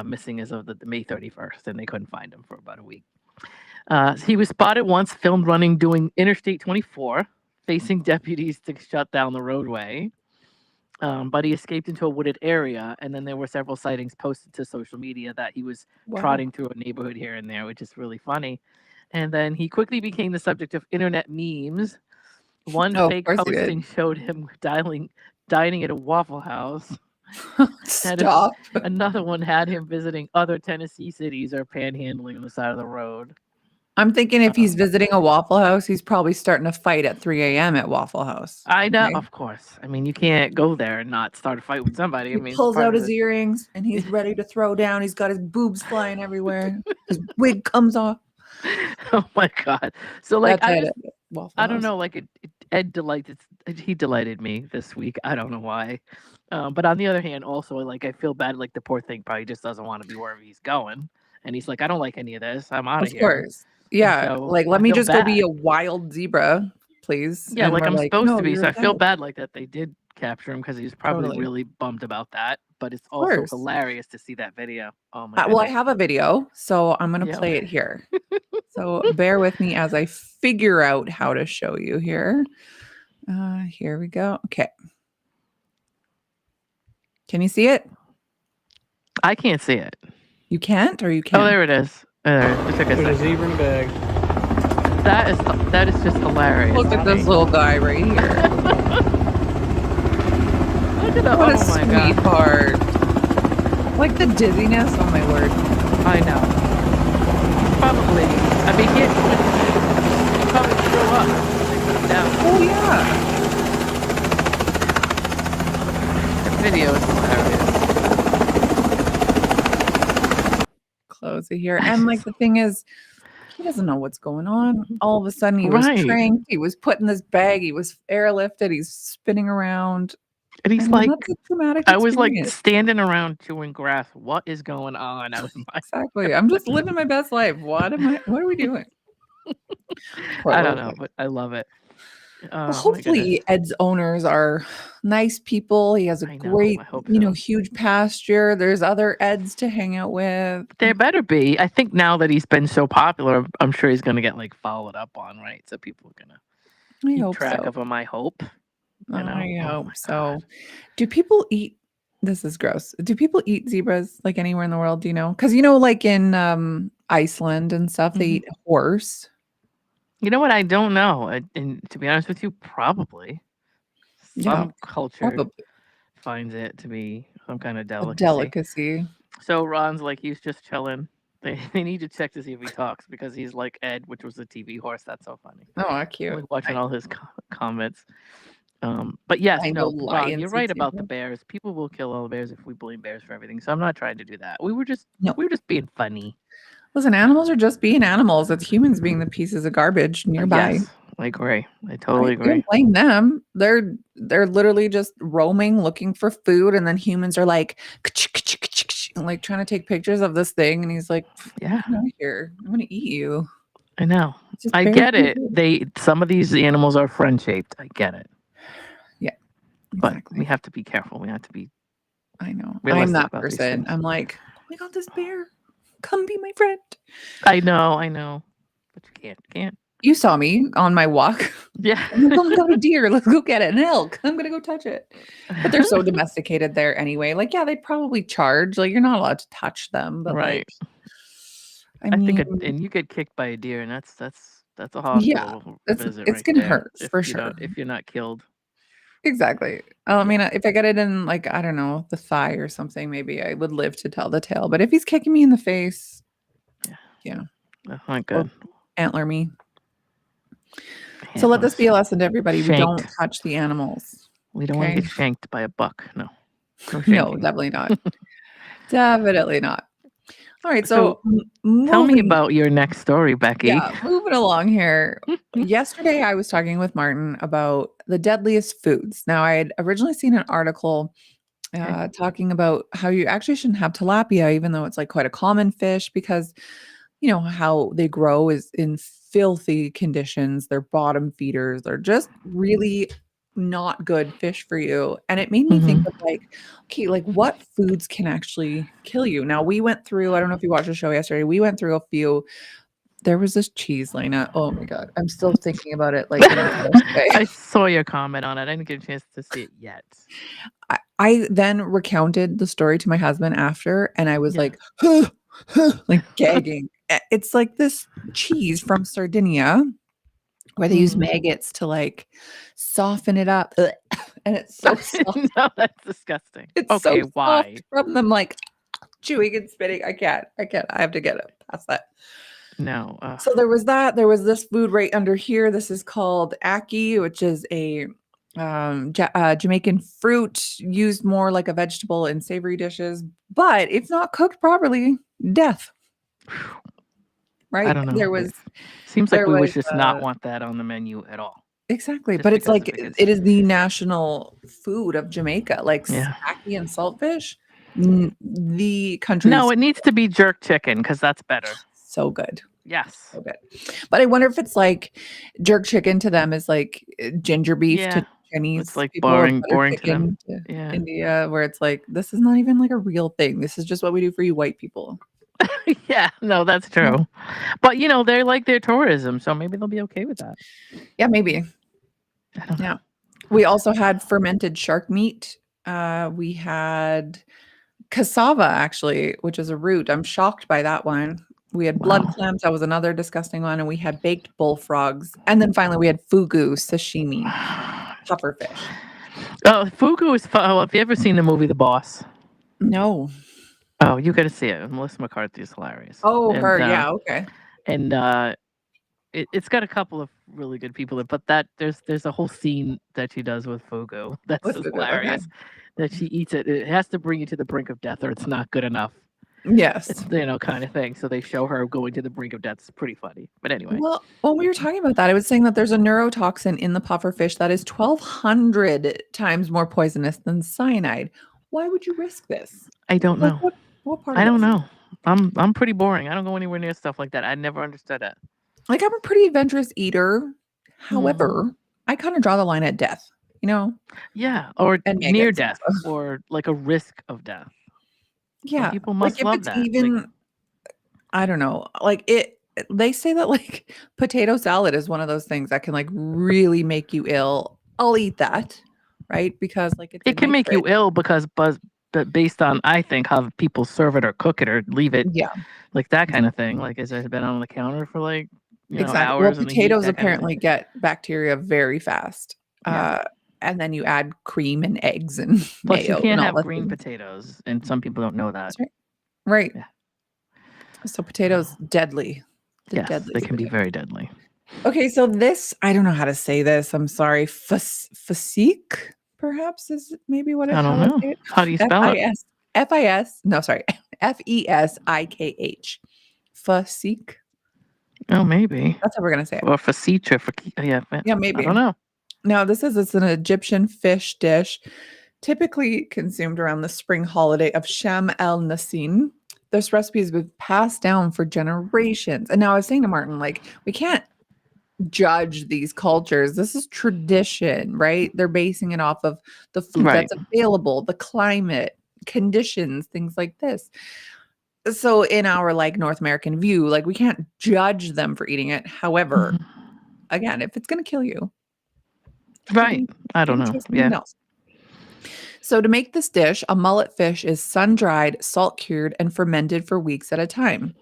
missing as of the May 31st, and they couldn't find him for about a week. He was spotted once, filmed running doing Interstate 24, facing deputies to shut down the roadway. But he escaped into a wooded area, and then there were several sightings posted to social media that he was trotting through a neighborhood here and there, which is really funny. And then he quickly became the subject of internet memes. One fake posting showed him dining at a Waffle House. Stop. Another one had him visiting other Tennessee cities or panhandling on the side of the road. I'm thinking if he's visiting a Waffle House, he's probably starting a fight at 3 a.m. at Waffle House. I know, of course. I mean, you can't go there and not start a fight with somebody. He pulls out his earrings and he's ready to throw down. He's got his boobs flying everywhere. His wig comes off. Oh my God. So like, Waffle I don't House. know. Like he delighted me this week. I don't know why. But on the other hand, also like I feel bad. Like the poor thing probably just doesn't want to be wherever he's going, and he's like, I don't like any of this. I'm out of here. Course. Yeah. So like, let me just go be a wild zebra, please. Yeah, and like I'm supposed no, to be. So I feel dead. bad like that they did capture him because he's probably really bummed about that. But it's also hilarious to see that video. Oh my god. Well, I have a video, so I'm gonna play it here. So bear with me as I figure out how to show you here. Here we go. Okay. Can you see it? I can't see it. You can't, or you can? Oh, there it is. It took a second. There's a zebra in the bag. That is just hilarious. Look at this little guy right here. Look at that! What a oh my god, sweetheart! Like the dizziness. Oh my word! I know. Probably. I mean, he probably threw up. Down. Oh yeah. The video is hilarious. Close it here, and like the thing is, he doesn't know what's going on. All of a sudden, he was tranked. He was put in this bag. He was airlifted. He's spinning around. And he's like, I was like standing around chewing grass. What is going on? I was like, exactly. I'm just living my best life. What are we doing? I don't know, but I love it. Well, hopefully Ed's owners are nice people. He has a great, huge pasture. There's other Eds to hang out with. There better be. I think now that he's been so popular, I'm sure he's going to get like followed up on, right? So people are going to keep track of him, I hope. I hope so. Do people eat? This is gross. Do people eat zebras like anywhere in the world? Do you know? Because like in Iceland and stuff, they eat horse. You know what? I don't know. And to be honest with you, probably some culture finds it to be some kind of delicacy. So Ron's like, he's just chilling. They need to check to see if he talks because he's like Ed, which was the TV horse. That's so funny. Oh, cute. Like watching all his comments. But yes, Ron, you're right about the bears. People will kill all the bears if we blame bears for everything. So I'm not trying to do that. We were just being funny. Listen, animals are just being animals. It's humans being the pieces of garbage nearby. Yes, I agree. I totally agree. Don't blame them. They're literally just roaming, looking for food, and then humans are like trying to take pictures of this thing, and he's like, "Yeah, I'm out here. I'm gonna eat you." I know. I get it. Some of these animals are friend shaped. I get it. Yeah, exactly. But we have to be careful. We have to be. I know. I'm that person. I'm like, oh my god, this bear. Come be my friend. I know. But you can't. You saw me on my walk. Yeah. Let's go to deer. Let's go get it. An elk. I'm going to go touch it. But they're so domesticated there anyway. Like, yeah, they'd probably charge. Like, you're not allowed to touch them. But right. Like, I mean, think, and you get kicked by a deer, and that's a hospital visit. It's going to hurt for sure. If you're not killed. Exactly. I mean, if I get it in, like, I don't know, the thigh or something, maybe I would live to tell the tale. But if he's kicking me in the face, yeah. That's not good. Antler me. So let this be a lesson to everybody. We don't touch the animals. We don't want to get shanked by a buck. No. No, definitely not. Definitely not. All right, so tell me about your next story, Becky. Yeah, moving along here. Yesterday, I was talking with Martin about the deadliest foods. Now, I had originally seen an article talking about how you actually shouldn't have tilapia, even though it's like quite a common fish, because how they grow is in filthy conditions. They're bottom feeders. They're just really not good fish for you. And it made me think of okay, what foods can actually kill you? Now we went through, I don't know if you watched the show yesterday, we went through a few. There was this cheese, Lana. Oh my God. I'm still thinking about it. I saw your comment on it. I didn't get a chance to see it yet. I then recounted the story to my husband after, and I was like gagging. It's like this cheese from Sardinia where they use maggots to soften it up. And it's so soft. No, that's disgusting. It's okay, so why? Soft from them chewing and spitting. I can't. I have to get it past that. No. So there was that. There was this food right under here. This is called ackee, which is a Jamaican fruit used more like a vegetable in savory dishes. But if not cooked properly, death. right? I don't know. There was seems like we would just not want that on the menu at all. Exactly. But it's like it is the national food of Jamaica, like ackee and saltfish. The country. No, it needs to be jerk chicken because that's better. So good. Yes. So good. But I wonder if it's like jerk chicken to them is like ginger beef to Chinese. It's like boring to them. To India, where it's like, this is not even like a real thing. This is just what we do for you white people. Yeah, no, that's true. But they're like their tourism, so maybe they'll be okay with that. Yeah, maybe. I don't know. We also had fermented shark meat. We had cassava, actually, which is a root. I'm shocked by that one. We had blood clams. That was another disgusting one. And we had baked bullfrogs. And then finally we had fugu sashimi, puffer fish. Oh, fugu is fun. Have you ever seen the movie The Boss? No. Oh, you got to see it. Melissa McCarthy is hilarious. Oh, her. Yeah. Okay. And it's got a couple of really good people, but there's a whole scene that she does with fugu that's hilarious. Okay. That she eats it. It has to bring you to the brink of death, or it's not good enough. Yes. It's kind of thing. So they show her going to the brink of death. It's pretty funny. But anyway. Well, when we were talking about that, I was saying that there's a neurotoxin in the puffer fish that is 1,200 times more poisonous than cyanide. Why would you risk this? I don't know. What part? I don't know. I'm pretty boring. I don't go anywhere near stuff like that. I never understood it. Like, I'm a pretty adventurous eater. However, I kind of draw the line at death, Yeah, or near death, or like a risk of death. Yeah. Some people must love that. Even, I don't know. Like, they say that like potato salad is one of those things that can like really make you ill. I'll eat that, right? Because like it can make you ill because based on, I think, how people serve it or cook it or leave it. Yeah. Like that kind of thing. Like, has it been on the counter for like exactly. hours? Well, potatoes apparently get bacteria very fast. Yeah. And then you add cream and eggs and plus you can't have green potatoes, and some people don't know that. Right. Yeah. So potatoes, deadly. They can be very deadly. Okay, so this, I don't know how to say this. I'm sorry. Fasique, perhaps, is maybe what I don't know. How do you spell it? F-E-S-I-K-H. Fasique. Oh, maybe. That's how we're going to say it. Or fasiche. Yeah, maybe. I don't know. Now, it's an Egyptian fish dish typically consumed around the spring holiday of Sham el-Nasim. This recipe has been passed down for generations. And now I was saying to Martin, like, we can't judge these cultures. This is tradition, right? They're basing it off of the food that's available, the climate, conditions, things like this. So in our like North American view, like we can't judge them for eating it. However, again, if it's going to kill you. Right. I don't know. Yeah. Else. So to make this dish, a mullet fish is sun-dried, salt-cured, and fermented for weeks at a time.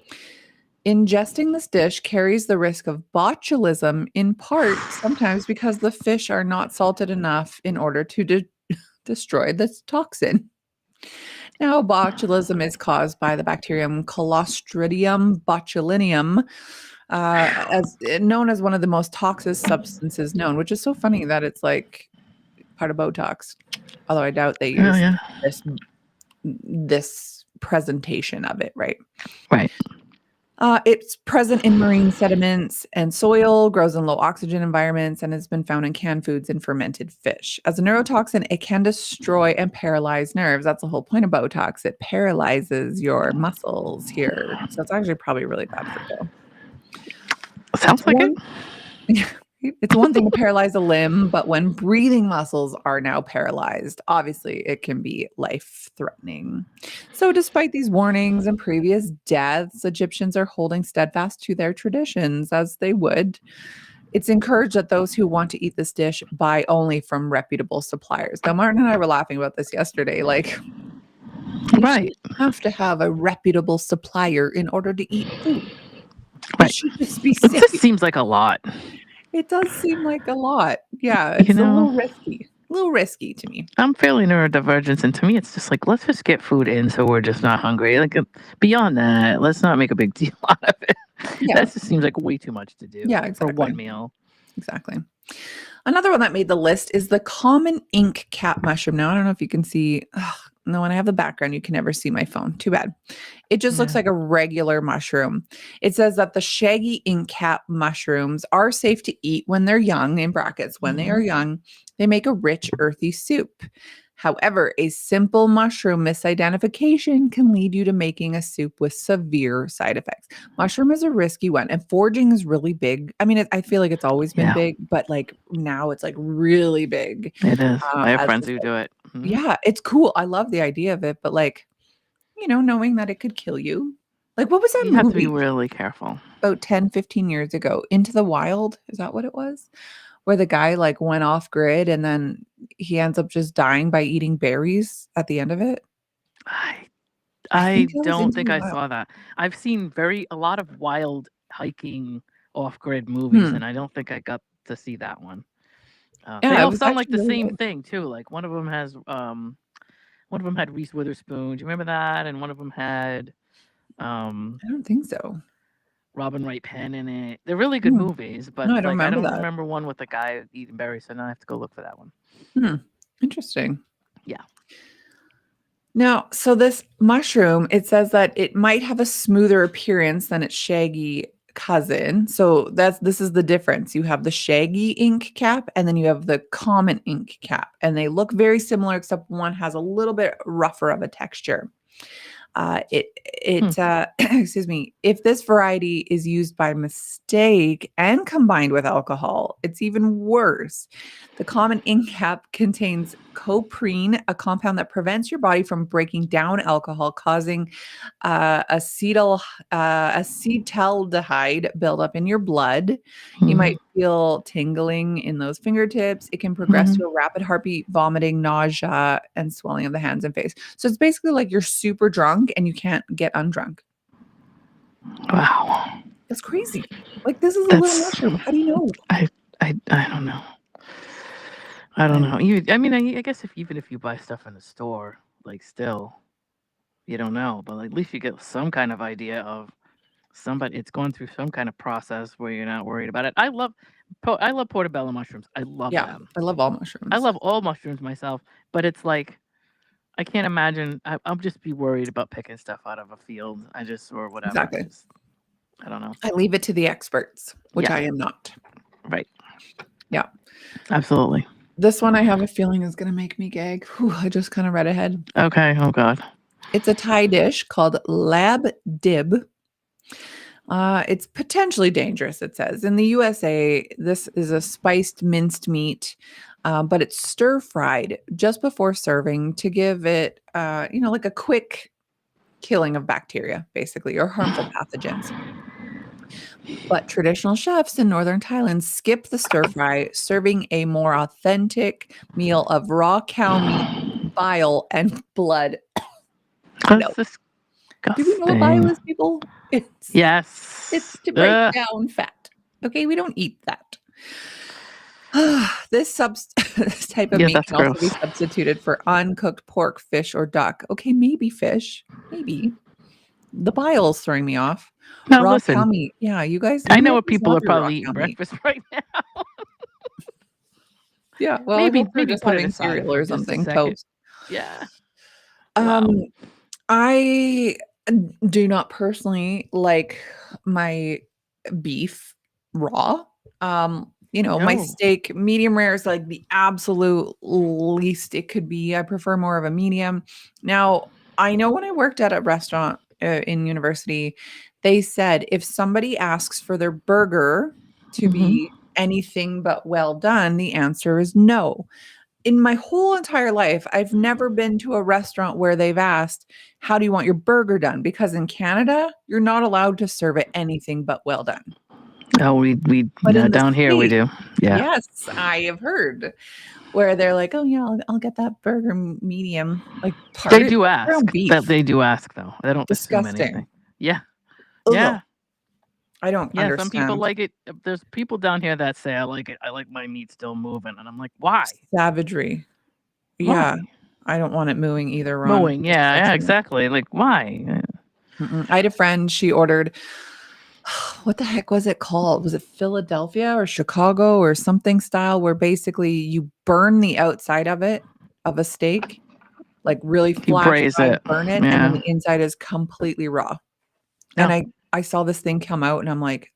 Ingesting this dish carries the risk of botulism, in part sometimes because the fish are not salted enough in order to destroy this toxin. Now, botulism is caused by the bacterium Clostridium botulinum, as known as one of the most toxic substances known, which is so funny that it's like part of Botox. Although I doubt they use this presentation of it, right? Right. It's present in marine sediments and soil, grows in low oxygen environments, and has been found in canned foods and fermented fish. As a neurotoxin, it can destroy and paralyze nerves. That's the whole point of Botox. It paralyzes your muscles here. So it's actually probably really bad for you. Sounds like it. It's one thing to paralyze a limb, but when breathing muscles are now paralyzed, obviously it can be life-threatening. So despite these warnings and previous deaths, Egyptians are holding steadfast to their traditions as they would. It's encouraged that those who want to eat this dish buy only from reputable suppliers. Now, Martin and I were laughing about this yesterday. Like, you have to have a reputable supplier in order to eat food. Right. It should just be safe. It just seems like a lot. It does seem like a lot. Yeah, it's a little risky. A little risky to me. I'm fairly neurodivergent, and to me, it's just like, let's just get food in so we're just not hungry. Like, beyond that, let's not make a big deal out of it. Yeah. That just seems like way too much to do for one meal. Exactly. Another one that made the list is the common ink cap mushroom. Now, I don't know if you can see. No, when I have the background, you can never see my phone. Too bad. It just looks like a regular mushroom. It says that the shaggy ink cap mushrooms are safe to eat when they're young, in brackets, when they are young. They make a rich, earthy soup. However, a simple mushroom misidentification can lead you to making a soup with severe side effects. Mushroom is a risky one, and foraging is really big. I mean, I feel like it's always been big, but like now it's like really big. It is. I have friends who do it. Yeah, it's cool. I love the idea of it, but like, knowing that it could kill you. Like, what was that movie? You have to be really careful. About 10, 15 years ago, Into the Wild. Is that what it was? Where the guy like went off grid and then he ends up just dying by eating berries at the end of it. I don't think I saw that. I've seen a lot of wild hiking off-grid movies, and I don't think I got to see that one. They all sound like the same thing too. Like one of them had Reese Witherspoon. Do you remember that? And one of them had I don't think so. Robin Wright Penn in it. They're really good movies, but no, I don't remember one with the guy eating berries, so now I have to go look for that one. Interesting. Yeah. Now, so this mushroom, it says that it might have a smoother appearance than its shaggy cousin. So this is the difference. You have the shaggy ink cap and then you have the common ink cap, and they look very similar except one has a little bit rougher of a texture. Excuse me, if this variety is used by mistake and combined with alcohol, it's even worse. The common ink cap contains coprine, a compound that prevents your body from breaking down alcohol, causing acetaldehyde buildup in your blood. You might feel tingling in those fingertips. It can progress to a rapid heartbeat, vomiting, nausea, and swelling of the hands and face. So it's basically like you're super drunk and you can't get undrunk. Wow. That's crazy. Like, this is a little mushroom. How do you know? I don't know. I don't know. I guess even if you buy stuff in the store, like still, you don't know. But at least you get some kind of idea of it's going through some kind of process where you're not worried about it. I love portobello mushrooms. I love them. I love all mushrooms. I love all mushrooms myself, but it's like I can't imagine. I'll just be worried about picking stuff out of a field. Or whatever. Exactly. I don't know. I leave it to the experts, which I am not. Right. Yeah. Absolutely. This one I have a feeling is going to make me gag. Whew, I just kind of read ahead. Okay. Oh, God. It's a Thai dish called lab dib. It's potentially dangerous, it says. In the USA, this is a spiced minced meat, but it's stir-fried just before serving to give it, like a quick killing of bacteria, basically, or harmful pathogens. But traditional chefs in northern Thailand skip the stir fry, serving a more authentic meal of raw cow meat, bile, and blood. That's disgusting. Do we know what bile is, people? Yes. It's to break down fat. Okay, we don't eat that. This type of meat can also be substituted for uncooked pork, fish, or duck. Okay, maybe fish. Maybe. The bile's throwing me off. Now listen. Meat. Yeah, you guys. I know what people are probably eating breakfast right now. Yeah, well, maybe just put having cereal or something. Toast. Yeah. I do not personally like my beef raw. My steak medium rare is like the absolute least it could be. I prefer more of a medium. Now, I know when I worked at a restaurant in university, they said if somebody asks for their burger to be anything but well done, the answer is no. In my whole entire life, I've never been to a restaurant where they've asked, how do you want your burger done? Because in Canada, you're not allowed to serve it anything but well done. Oh, we down here we do. Yeah. Yes, I have heard where they're like, oh yeah, I'll get that burger medium. Like they do ask. They do ask though. They don't assume anything. Yeah. Ugh. Yeah. I don't understand. Some people like it. There's people down here that say I like it. I like my meat still moving, and I'm like, why? Savagery. Yeah, why? I don't want it mooing either. Mooing, yeah, exactly. Like, why? I had a friend. She ordered. What the heck was it called? Was it Philadelphia or Chicago or something style where basically you burn the outside of a steak, like really flash fried, burn it, yeah. and then the inside is completely raw. And I saw this thing come out, and I'm like,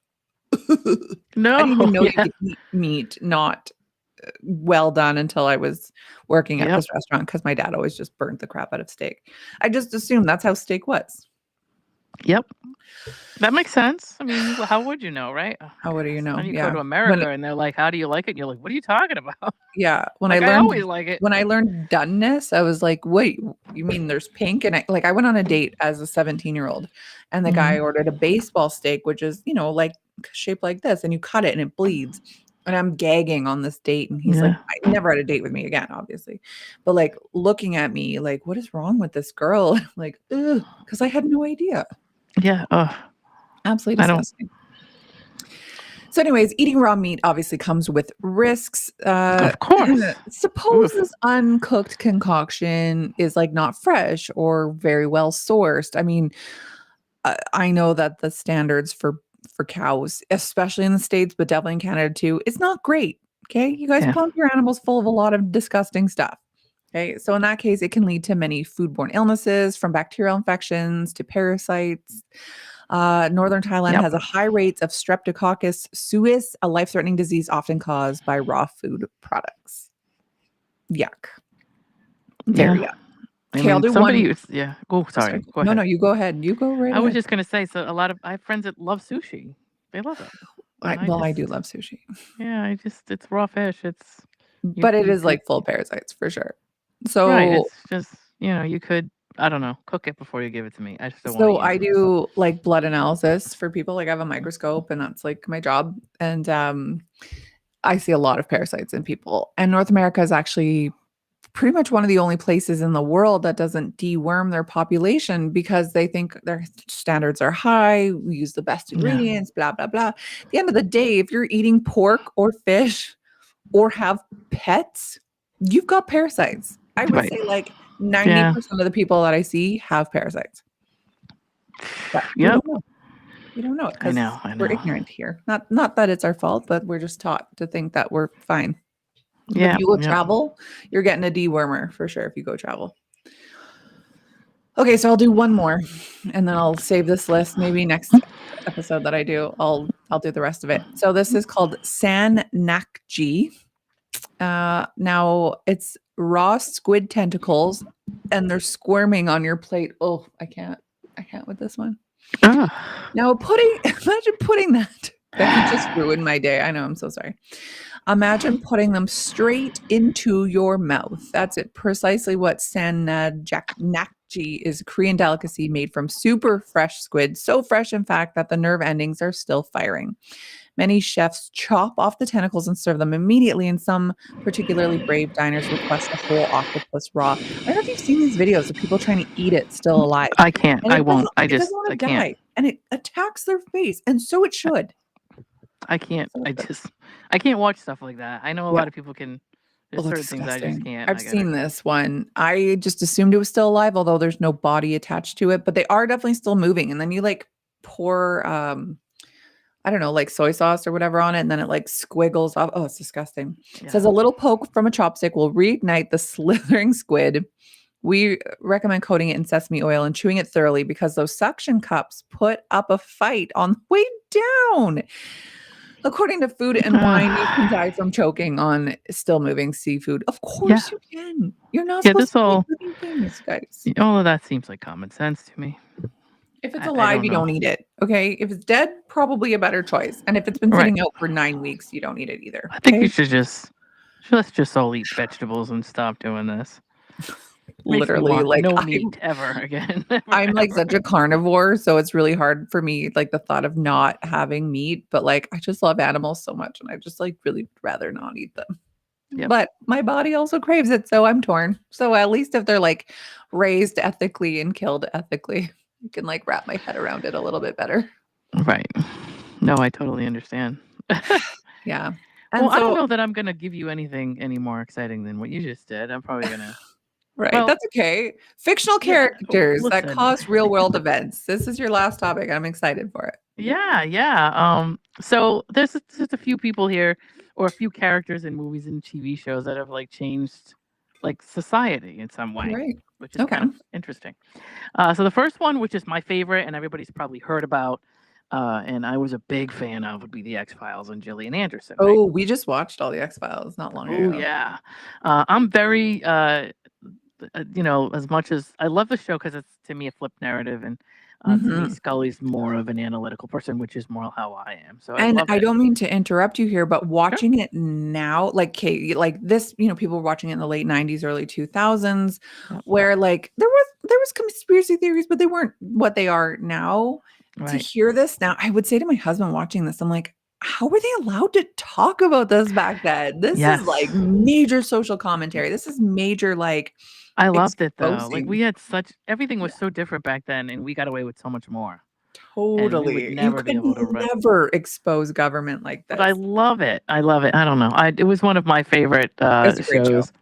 no, I didn't even know you could eat meat not well done until I was working at this restaurant, because my dad always just burnt the crap out of steak. I just assumed that's how steak was. Yep. That makes sense. I mean, how would you know, right? How would you know? When you go to America and they're like, "How do you like it?" And you're like, "What are you talking about?" Yeah, I always like it. When I learned doneness, I was like, "Wait, you mean there's pink?" And I went on a date as a 17-year-old, and the guy ordered a baseball steak, which is, like shaped like this, and you cut it and it bleeds. And I'm gagging on this date, and he's like, I never had a date with me again, obviously. But like looking at me like, what is wrong with this girl? Like, ugh, because I had no idea. Yeah. Absolutely disgusting. So anyways, eating raw meat obviously comes with risks. Of course. Suppose this uncooked concoction is like not fresh or very well sourced. I mean, I know that the standards for cows, especially in the States, but definitely in Canada too, it's not great. Okay. You guys pump your animals full of a lot of disgusting stuff. Okay. So in that case, it can lead to many foodborne illnesses, from bacterial infections to parasites. Northern Thailand has a high rates of Streptococcus suis, a life-threatening disease often caused by raw food products. Yuck. Very yuck. Okay, I'll do one. Oh, sorry. Go ahead. No, you go ahead. You go right ahead. I was just going to say, so I have friends that love sushi. They love it. I do love sushi. Yeah, it's raw fish. But it is like full of parasites for sure. So it's just, you could, I don't know, cook it before you give it to me. I just don't want to. So I do like blood analysis for people. Like I have a microscope, and that's like my job. And I see a lot of parasites in people. And North America is actually pretty much one of the only places in the world that doesn't deworm their population, because they think their standards are high. We use the best ingredients, blah, blah, blah. At the end of the day, if you're eating pork or fish or have pets, you've got parasites. I would say like 90% of the people that I see have parasites. But we don't know it because we're ignorant here. Not that it's our fault, but we're just taught to think that we're fine. If you go travel, you're getting a dewormer for sure if you go travel. Okay, so I'll do one more, and then I'll save this list. Maybe next episode that I do, I'll do the rest of it. So this is called San Nakji. Now it's raw squid tentacles, and they're squirming on your plate. Oh, I can't with this one. Now imagine putting that. Becky just ruined my day. I know. I'm so sorry. Imagine putting them straight into your mouth. That's it. Precisely what San Nakji is, a Korean delicacy made from super fresh squid. So fresh, in fact, that the nerve endings are still firing. Many chefs chop off the tentacles and serve them immediately, and some particularly brave diners request a whole octopus raw. I don't know if you've seen these videos of people trying to eat it still alive. I can't. I won't. It doesn't want to die, and it attacks their face, and so it should. I can't. I can't watch stuff like that. I know a lot of people can. There's certain things I just can't. I've seen this one. I just assumed it was still alive, although there's no body attached to it, but they are definitely still moving. And then you like pour, I don't know, like soy sauce or whatever on it, and then it like squiggles off. Oh, it's disgusting. Yeah. It says a little poke from a chopstick will reignite the slithering squid. We recommend coating it in sesame oil and chewing it thoroughly, because those suction cups put up a fight on the way down. According to Food and Wine, you can die from choking on still moving seafood. Of course you can. You're not supposed to eat living things, guys. All of that seems like common sense to me. If it's alive, you don't eat it. Okay. If it's dead, probably a better choice. And if it's been sitting out for 9 weeks, you don't eat it either. I think you should let's just all eat vegetables and stop doing this. Literally, like no meat ever again. I'm like such a carnivore, so it's really hard for me, like the thought of not having meat. But like, I just love animals so much, and I just like really rather not eat them. Yep. But my body also craves it, so I'm torn. So at least if they're like raised ethically and killed ethically, I can like wrap my head around it a little bit better. Right. No, I totally understand. Yeah. And I don't know that I'm gonna give you anything any more exciting than what you just did. I'm probably gonna. Right. Well, that's okay. Fictional characters that cause real world events. This is your last topic. I'm excited for it. Yeah. So there's just a few people here, or a few characters in movies and TV shows that have like changed like society in some way, Right. which is kind of interesting. So the first one, which is my favorite and everybody's probably heard about, and I was a big fan of, would be the X-Files and Gillian Anderson. Right? Oh, we just watched all the X-Files not long ago. Oh yeah, I'm very as much as I love the show because it's to me a flip narrative, and to me Scully's more of an analytical person, which is more how I am. So I don't mean to interrupt you here, but watching it now, like this, people were watching it in the late 90s, early 2000s, where like there was conspiracy theories, but they weren't what they are now. Right. To hear this now, I would say to my husband watching this, I'm like, how were they allowed to talk about this back then? This is like major social commentary. This is major, like, I loved it though. Like we had everything was so different back then, and we got away with so much more. Totally. You could never expose government like this. But I love it. I love it. I don't know. It was one of my favorite shows.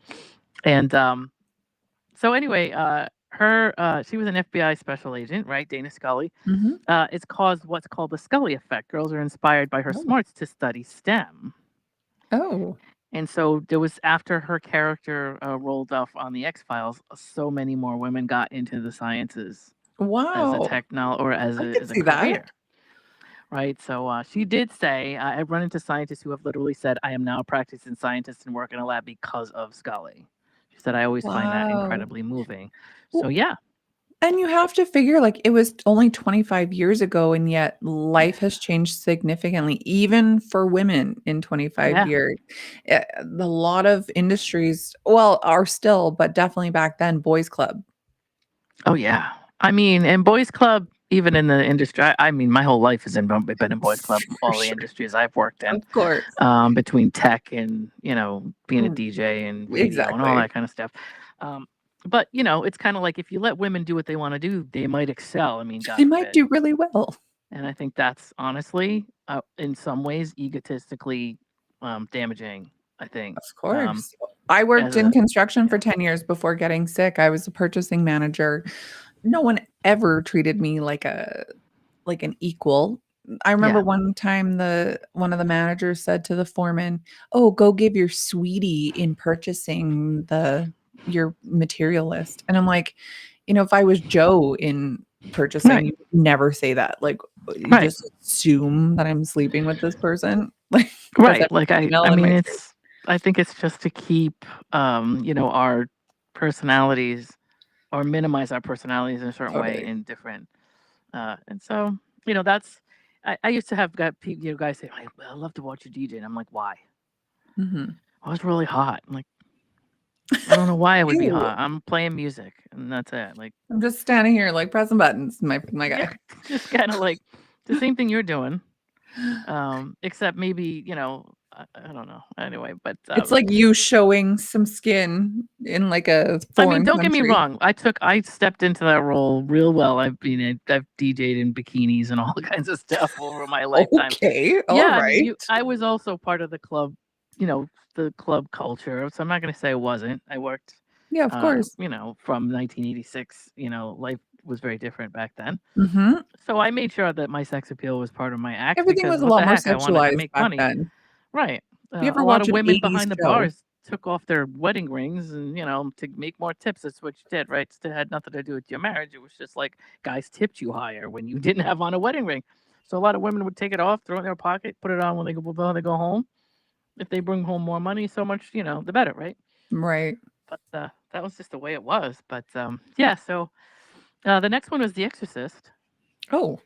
And so anyway, she was an FBI special agent, right? Dana Scully. It's caused what's called the Scully effect. Girls are inspired by her smarts to study STEM. Oh. And so there was, after her character rolled off on the X-Files, so many more women got into the sciences. Wow. As a career. Right. So she did say, I've run into scientists who have literally said, I am now a practicing scientist and work in a lab because of Scully. She said, I always find that incredibly moving. So, yeah. And you have to figure, like, it was only 25 years ago, and yet life has changed significantly, even for women in 25 years. A lot of industries, are still, but definitely back then, boys club. Oh, yeah. I mean, and boys club, even in the industry, I mean, my whole life has been in boys club, all the industries I've worked in. Of course. Between tech and, being a DJ and radio and all that kind of stuff. But, it's kind of like if you let women do what they want to do, they might excel. I mean, they might do really well. And I think that's honestly, in some ways, egotistically damaging, I think. Of course. I worked in construction for 10 years before getting sick. I was a purchasing manager. No one ever treated me like an equal. I remember one time one of the managers said to the foreman, "Oh, go give your sweetie in purchasing your material list." And I'm like, if I was Joe in purchasing, you would never say that. Like, you just assume that I'm sleeping with this person. Like, Like I mean, I think it's just to keep, our personalities, or minimize our personalities in a certain way in different. And so, that's, I used to have guys say, I love to watch you DJ. And I'm like, why? I was really hot. I'm like, I don't know why I would be hot. I'm playing music and that's it. Like, I'm just standing here, like, pressing buttons, my guy. Yeah, just kind of like the same thing you're doing. Except maybe, I don't know. Anyway, but it's like you showing some skin in like a foreign don't country. Get me wrong. I stepped into that role real well. I've DJ'd in bikinis and all kinds of stuff over my lifetime. Okay, all right. I was also part of the club, the club culture. So I'm not going to say I wasn't. I worked. Yeah, of course. From 1986, life was very different back then. Mm-hmm. So I made sure that my sex appeal was part of my act. Everything was a lot more sexualized back then. Right. You ever a watch lot of women behind the bars took off their wedding rings and, to make more tips. That's what you did, right? It had nothing to do with your marriage. It was just like guys tipped you higher when you didn't have on a wedding ring. So a lot of women would take it off, throw it in their pocket, put it on when they go home. If they bring home more money, so much, the better, right? Right. But that was just the way it was. But yeah, so the next one was The Exorcist. Oh.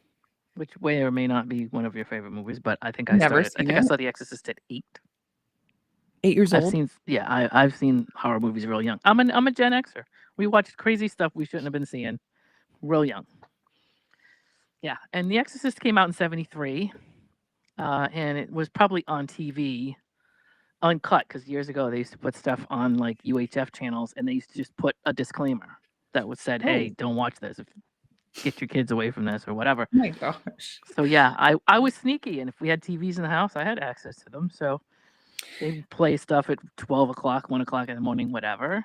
Which may or may not be one of your favorite movies, but I think I saw The Exorcist at 8. 8 years old? I've seen horror movies real young. I'm a Gen Xer. We watched crazy stuff we shouldn't have been seeing real young. Yeah, and The Exorcist came out in 1973, and it was probably on TV, uncut, because years ago they used to put stuff on like UHF channels, and they used to just put a disclaimer that was said, "Hey, don't watch this. Get your kids away from this," or whatever. Oh my gosh. So yeah, I was sneaky, and if we had TVs in the house, I had access to them. So they'd play stuff at 12 o'clock, 1 o'clock in the morning, whatever.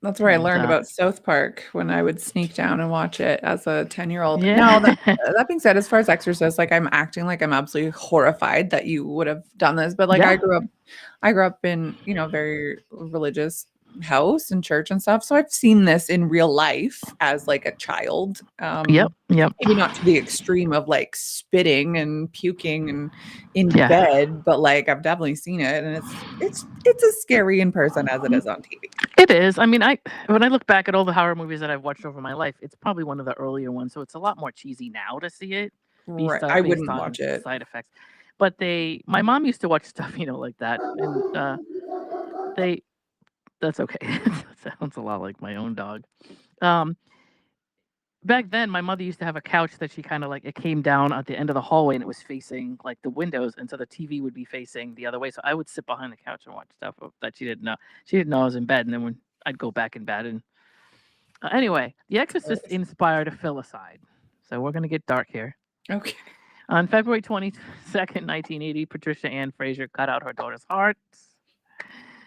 That's where I learned about South Park, when I would sneak down and watch it as a 10-year-old. Yeah. Now, that being said, as far as Exorcist, like, I'm acting like I'm absolutely horrified that you would have done this, but like I grew up in, very religious house and church and stuff. So I've seen this in real life as like a child. Yep. Maybe not to the extreme of like spitting and puking and in bed, but like I've definitely seen it, and it's as scary in person as it is on TV. It is. I mean, when I look back at all the horror movies that I've watched over my life, it's probably one of the earlier ones, so it's a lot more cheesy now to see it. Right. I wouldn't watch it. Side effects. But my mom used to watch stuff, like that, and that's okay. That sounds a lot like my own dog. Back then, my mother used to have a couch that she kind of like, it came down at the end of the hallway and it was facing like the windows. And so the TV would be facing the other way. So I would sit behind the couch and watch stuff that she didn't know. She didn't know I was in bed. And then when I'd go back in bed and anyway, The Exorcist inspired a filicide. So we're going to get dark here. Okay. On February 22nd, 1980, Patricia Ann Fraser cut out her daughter's heart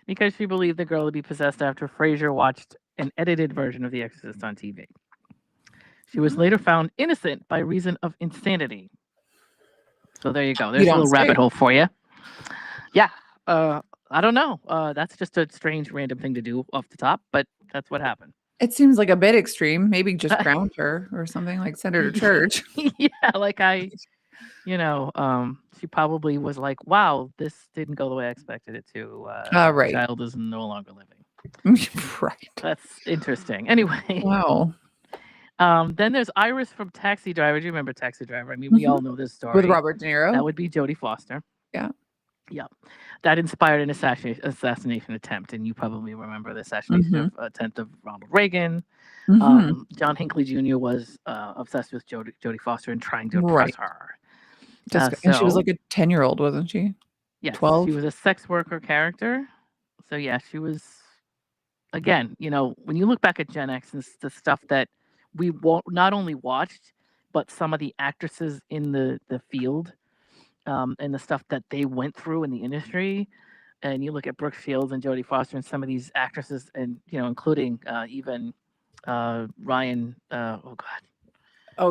because she believed the girl would be possessed after Fraser watched an edited version of The Exorcist on TV. She was later found innocent by reason of insanity. So there you go. There's a little rabbit hole for you. Yeah. I don't know. That's just a strange random thing to do off the top, but that's what happened. It seems like a bit extreme. Maybe just ground her or something, like send her to church. Yeah, like she probably was like, wow, this didn't go the way I expected it to. Right. The child is no longer living. Right. That's interesting. Anyway. Wow. Then there's Iris from Taxi Driver. Do you remember Taxi Driver? I mean, we all know this story. With Robert De Niro? That would be Jodie Foster. Yeah. Yeah. That inspired an assassination attempt, and you probably remember the assassination attempt of Ronald Reagan. John Hinckley Jr. was obsessed with Jodie Foster and trying to impress her. And she was like a 10-year-old, wasn't she? Yes. 12? She was a sex worker character. So, yeah, she was, again, when you look back at Gen X and the stuff that we not only watched, but some of the actresses in the field and the stuff that they went through in the industry. And you look at Brooke Shields and Jodie Foster and some of these actresses, and including even Ryan.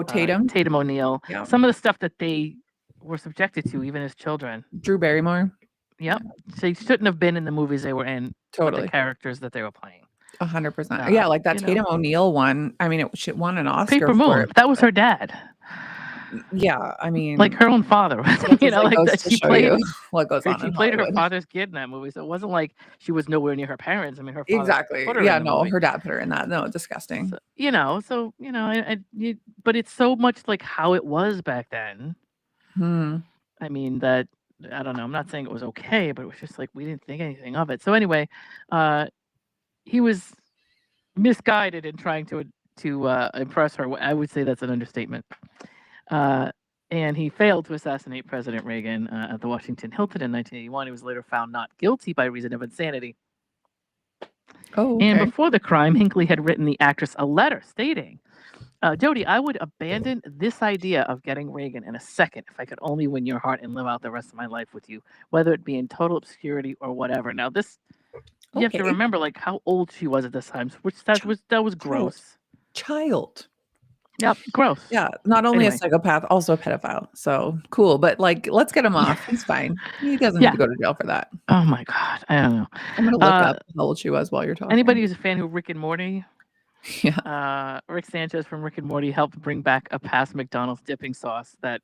Tatum. Tatum O'Neal. Yeah. Some of the stuff that they were subjected to, even as children. Drew Barrymore. Yep. They shouldn't have been in the movies they were in. Totally. The characters that they were playing. 100%. Yeah, like that Tatum O'Neal one. I mean, she won an Oscar. Paper Moon. That was her dad. Yeah, I mean, like her own father. Like that she played. What goes on? She played her father's kid in that movie, so it wasn't like she was nowhere near her parents. I mean, her father exactly. Put her yeah, in the no, movie. her dad put her in that. No, disgusting. So, but it's so much like how it was back then. I mean, that I don't know. I'm not saying it was okay, but it was just like we didn't think anything of it. So anyway, he was misguided in trying to impress her. I would say that's an understatement. And he failed to assassinate President Reagan at the Washington Hilton in 1981. He was later found not guilty by reason of insanity. Oh, okay. And before the crime, Hinckley had written the actress a letter stating, Jodie, I would abandon this idea of getting Reagan in a second if I could only win your heart and live out the rest of my life with you, whether it be in total obscurity or whatever. Now, this, you have to remember like how old she was at this time, which that was gross. Child. Yep, gross. Yeah, not only a psychopath, also a pedophile. So cool, but like, let's get him off. He's fine. He doesn't need to go to jail for that. Oh my God, I don't know. I'm gonna look up how old she was while you're talking. Anybody who's a fan of Rick and Morty? Yeah. Rick Sanchez from Rick and Morty helped bring back a past McDonald's dipping sauce that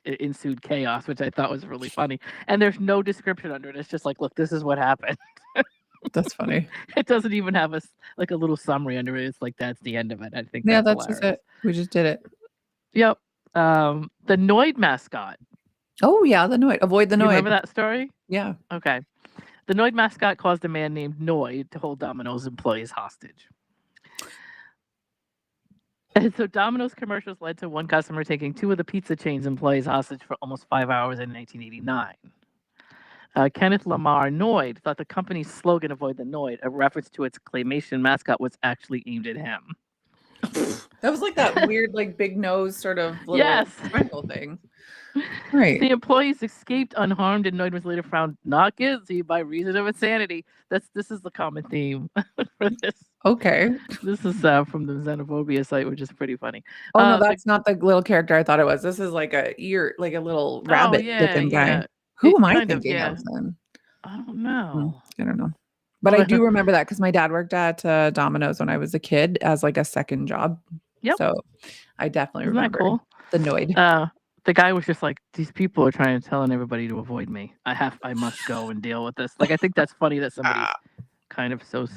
ensued chaos, which I thought was really funny. And there's no description under it. It's just like, look, this is what happened. That's funny. It doesn't even have a little summary under it. It's like that's the end of it. I think. Yeah, that's just it. We just did it. Yep. The Noid mascot. Oh yeah, the Noid. Avoid the Noid. Remember that story? Yeah. Okay. The Noid mascot caused a man named Noid to hold Domino's employees hostage. And so Domino's commercials led to one customer taking two of the pizza chain's employees hostage for almost 5 hours in 1989. Kenneth Lamar Noid thought the company's slogan, Avoid the Noid, a reference to its claymation mascot, was actually aimed at him. That was like that weird, like big nose sort of little sprinkle thing. Right. The employees escaped unharmed, and Noid was later found not guilty by reason of insanity. This is the common theme for this. Okay. This is from the Xenophobia site, which is pretty funny. Oh no, that's not the little character I thought it was. This is like a little rabbit looking guy. Who am I thinking of then? I don't know. I don't know. But I do remember that because my dad worked at Domino's when I was a kid as like a second job. Yep. So I definitely Isn't remember that cool? the Noid. The guy was just like, these people are telling everybody to avoid me. I must go and deal with this. Like, I think that's funny that somebody's kind of so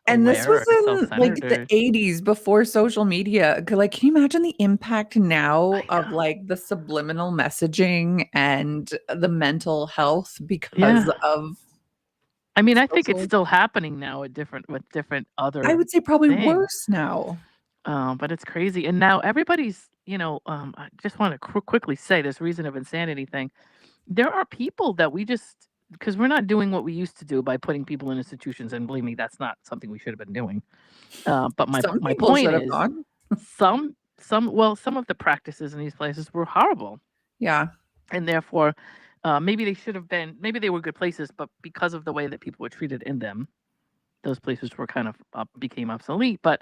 and this was in like the 80s before social media. Like, can you imagine the impact now of like the subliminal messaging and the mental health because of I mean, I think it's still happening now with different other I would say probably things. worse now. But it's crazy. And now everybody's, I just want to quickly say this reason of insanity thing. There are people that we just, because we're not doing what we used to do by putting people in institutions. And believe me, that's not something we should have been doing. But my point is, some of the practices in these places were horrible. Yeah. And therefore, maybe they should have been, maybe they were good places, but because of the way that people were treated in them, those places were kind of became obsolete. But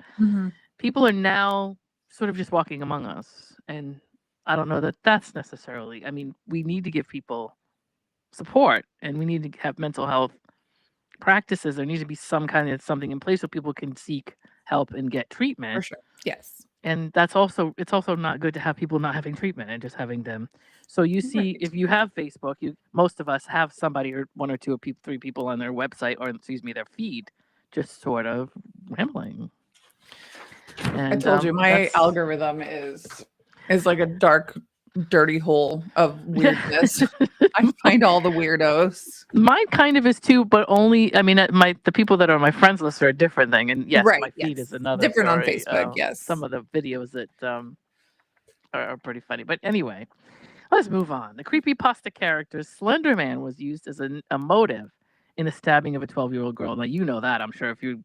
people are now sort of just walking among us. And I don't know that that's necessarily, I mean, we need to give people support and we need to have mental health practices. There needs to be some kind of something in place so people can seek help and get treatment. For sure. Yes. And it's also not good to have people not having treatment and just having them. So you see, if you have Facebook, most of us have somebody or one or two people, 3 people on their website or their feed, just sort of rambling. And I told you my algorithm is like a dark, dirty hole of weirdness. I find all the weirdos. Mine kind of is too, but only, I mean, the people that are on my friends list are a different thing. And yes, my feed is another different story. On Facebook. Yes. Some of the videos that are pretty funny. But anyway, let's move on. The creepypasta character Slender Man was used as a motive in the stabbing of a 12-year-old girl. Now, you know that, I'm sure, if you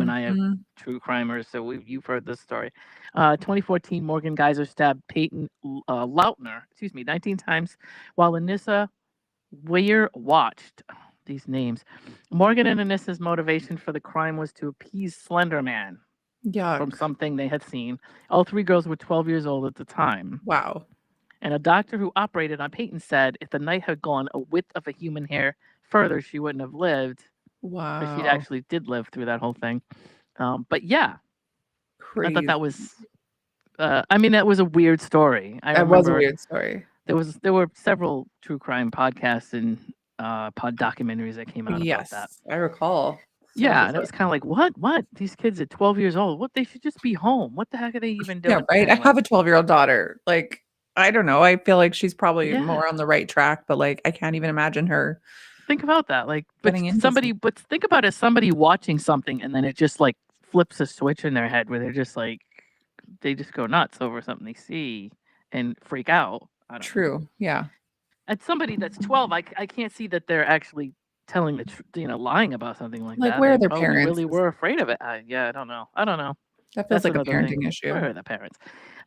and I have true crimers, so you've heard this story. 2014, Morgan Geyser stabbed Peyton Lautner, 19 times, while Anissa Weir watched. These names. Morgan and Anissa's motivation for the crime was to appease Slender Man. From something they had seen. All 3 girls were 12 years old at the time. Wow. And a doctor who operated on Peyton said if the knife had gone a width of a human hair further, she wouldn't have lived. Wow. But she actually did live through that whole thing. But yeah. Crazy. I thought that was that was a weird story. That was a weird story. There were several true crime podcasts and documentaries that came out about that. I recall. Yeah, and it was kind of like, what? These kids at 12 years old, what? They should just be home. What the heck are they even doing? Yeah, right. Anyway. I have a 12-year-old daughter. Like, I don't know. I feel like she's probably more on the right track, but like, I can't even imagine her. Think about that. Like, but think about it as somebody watching something and then it just like flips a switch in their head where they're just like, they just go nuts over something they see and freak out. True. Yeah. At somebody that's 12, I can't see that they're actually telling the truth, lying about something like that. Like, where are their parents? Really were afraid of it. I don't know. That feels like a parenting issue. Where are the parents?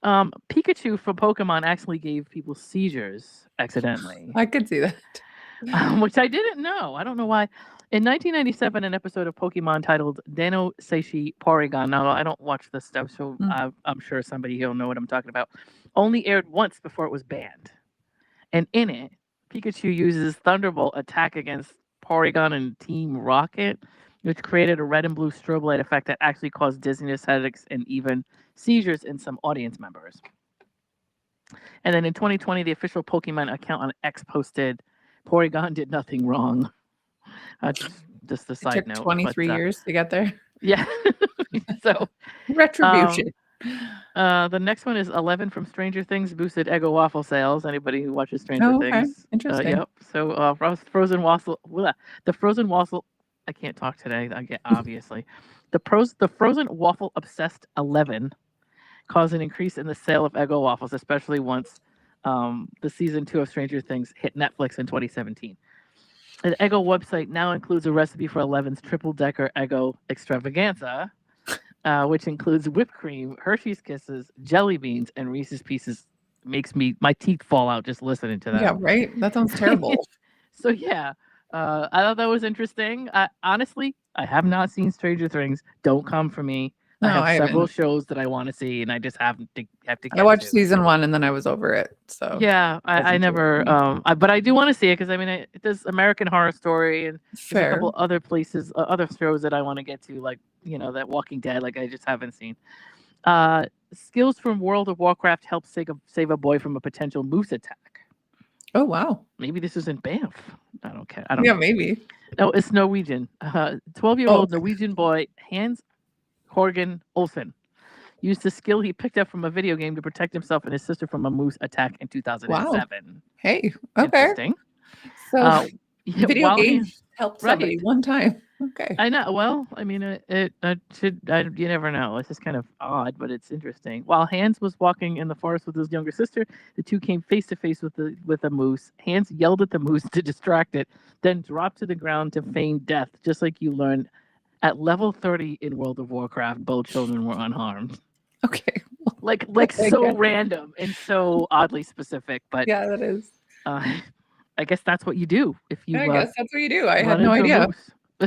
Pikachu from Pokemon actually gave people seizures accidentally. I could see that. Which I didn't know. I don't know why. In 1997, an episode of Pokemon titled Dano Seishi Porygon. Now, I don't watch this stuff, so I'm sure somebody here will know what I'm talking about. Only aired once before it was banned. And in it, Pikachu uses Thunderbolt attack against Porygon and Team Rocket, which created a red and blue strobe light effect that actually caused dizziness, headaches, and even seizures in some audience members. And then in 2020, the official Pokemon account on X posted, Porygon did nothing wrong. Just a side note. 23 years to get there. Yeah. So retribution. The next one is 11 from Stranger Things boosted Eggo waffle sales. Anybody who watches Stranger Things? Interesting. Yep. So frozen waffle. The frozen waffle. I can't talk today. Obviously. The frozen waffle obsessed 11 caused an increase in the sale of Eggo waffles, especially once the season 2 of Stranger Things hit Netflix in 2017. The Eggo website now includes a recipe for 11's triple-decker Eggo extravaganza, which includes whipped cream, Hershey's Kisses, jelly beans, and Reese's Pieces. Makes my teeth fall out just listening to that. Yeah, right? That sounds terrible. So, yeah, I thought that was interesting. Honestly, I have not seen Stranger Things. Don't come for me. I have several shows that I want to see, and I just have to get I watched season 1 and then I was over it. So yeah, I never. But I do want to see it because I mean, it does American Horror Story, and there's a couple other places, other shows that I want to get to, like that Walking Dead. Like I just haven't seen. Skills from World of Warcraft help save a boy from a potential moose attack. Oh wow! Maybe this is in Banff. I don't care. I don't. Yeah, maybe. No, it's Norwegian. 12-year-old Norwegian boy Hans Horgen Olsen used the skill he picked up from a video game to protect himself and his sister from a moose attack in 2007. Wow. Hey, okay. Interesting. So, video games helped somebody one time. Okay. I know. Well, I mean, you never know. It's just kind of odd, but it's interesting. While Hans was walking in the forest with his younger sister, the two came face to face with a moose. Hans yelled at the moose to distract it, then dropped to the ground to feign death, just like you learned at level 30 in World of Warcraft. Both children were unharmed. Okay. Like so random and so oddly specific, but yeah, that is. I guess that's what you do if you. I guess that's what you do. I had no idea.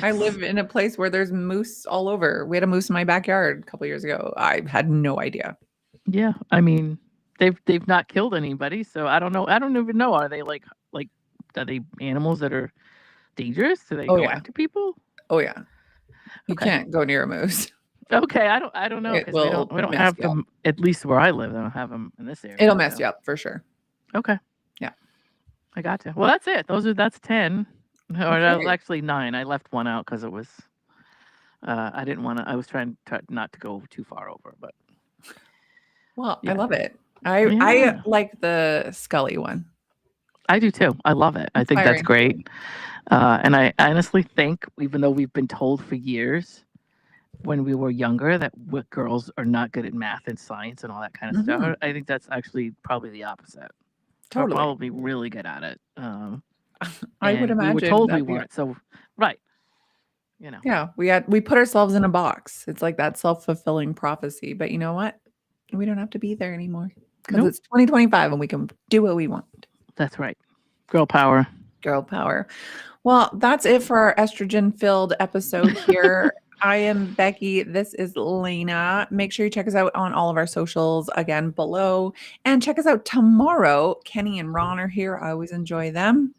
I live in a place where there's moose all over. We had a moose in my backyard a couple years ago. I had no idea. Yeah, I mean, they've not killed anybody, so I don't know. I don't even know. Are they like are they animals that are dangerous? Do they go after people? Oh yeah. You can't go near a moose. Okay, I don't know because we don't have them, at least where I live. They don't have them in this area. It'll mess you up for sure. Okay. Yeah. I gotcha. Well, that's it. That's 10. Or actually 9. I left one out because it was I didn't want to. I was trying not to go too far over, but I love it. I like the Scully one. I do too. I love it. I think that's great. And I honestly think, even though we've been told for years when we were younger that girls are not good at math and science and all that kind of stuff, I think that's actually probably the opposite. Totally. We're probably really good at it. I would imagine. We were told we weren't. So, right. Yeah, we put ourselves in a box. It's like that self-fulfilling prophecy. But you know what? We don't have to be there anymore because it's 2025 and we can do what we want. That's right. Girl power. Girl power. Well, that's it for our estrogen-filled episode here. I am Becky. This is Lana. Make sure you check us out on all of our socials again below. And check us out tomorrow. Kenny and Ron are here. I always enjoy them.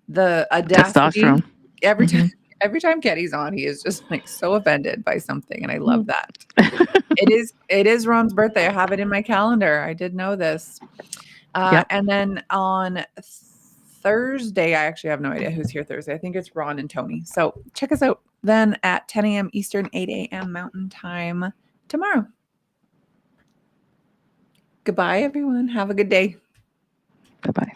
The audacity. Testosterone. Every time Kenny's on, he is just like so offended by something. And I love that. It is Ron's birthday. I have it in my calendar. I did know this. And then on Thursday, I actually have no idea who's here Thursday. I think it's Ron and Tony. So check us out then at 10 a.m. Eastern, 8 a.m. Mountain Time tomorrow. Goodbye, everyone. Have a good day. Bye-bye.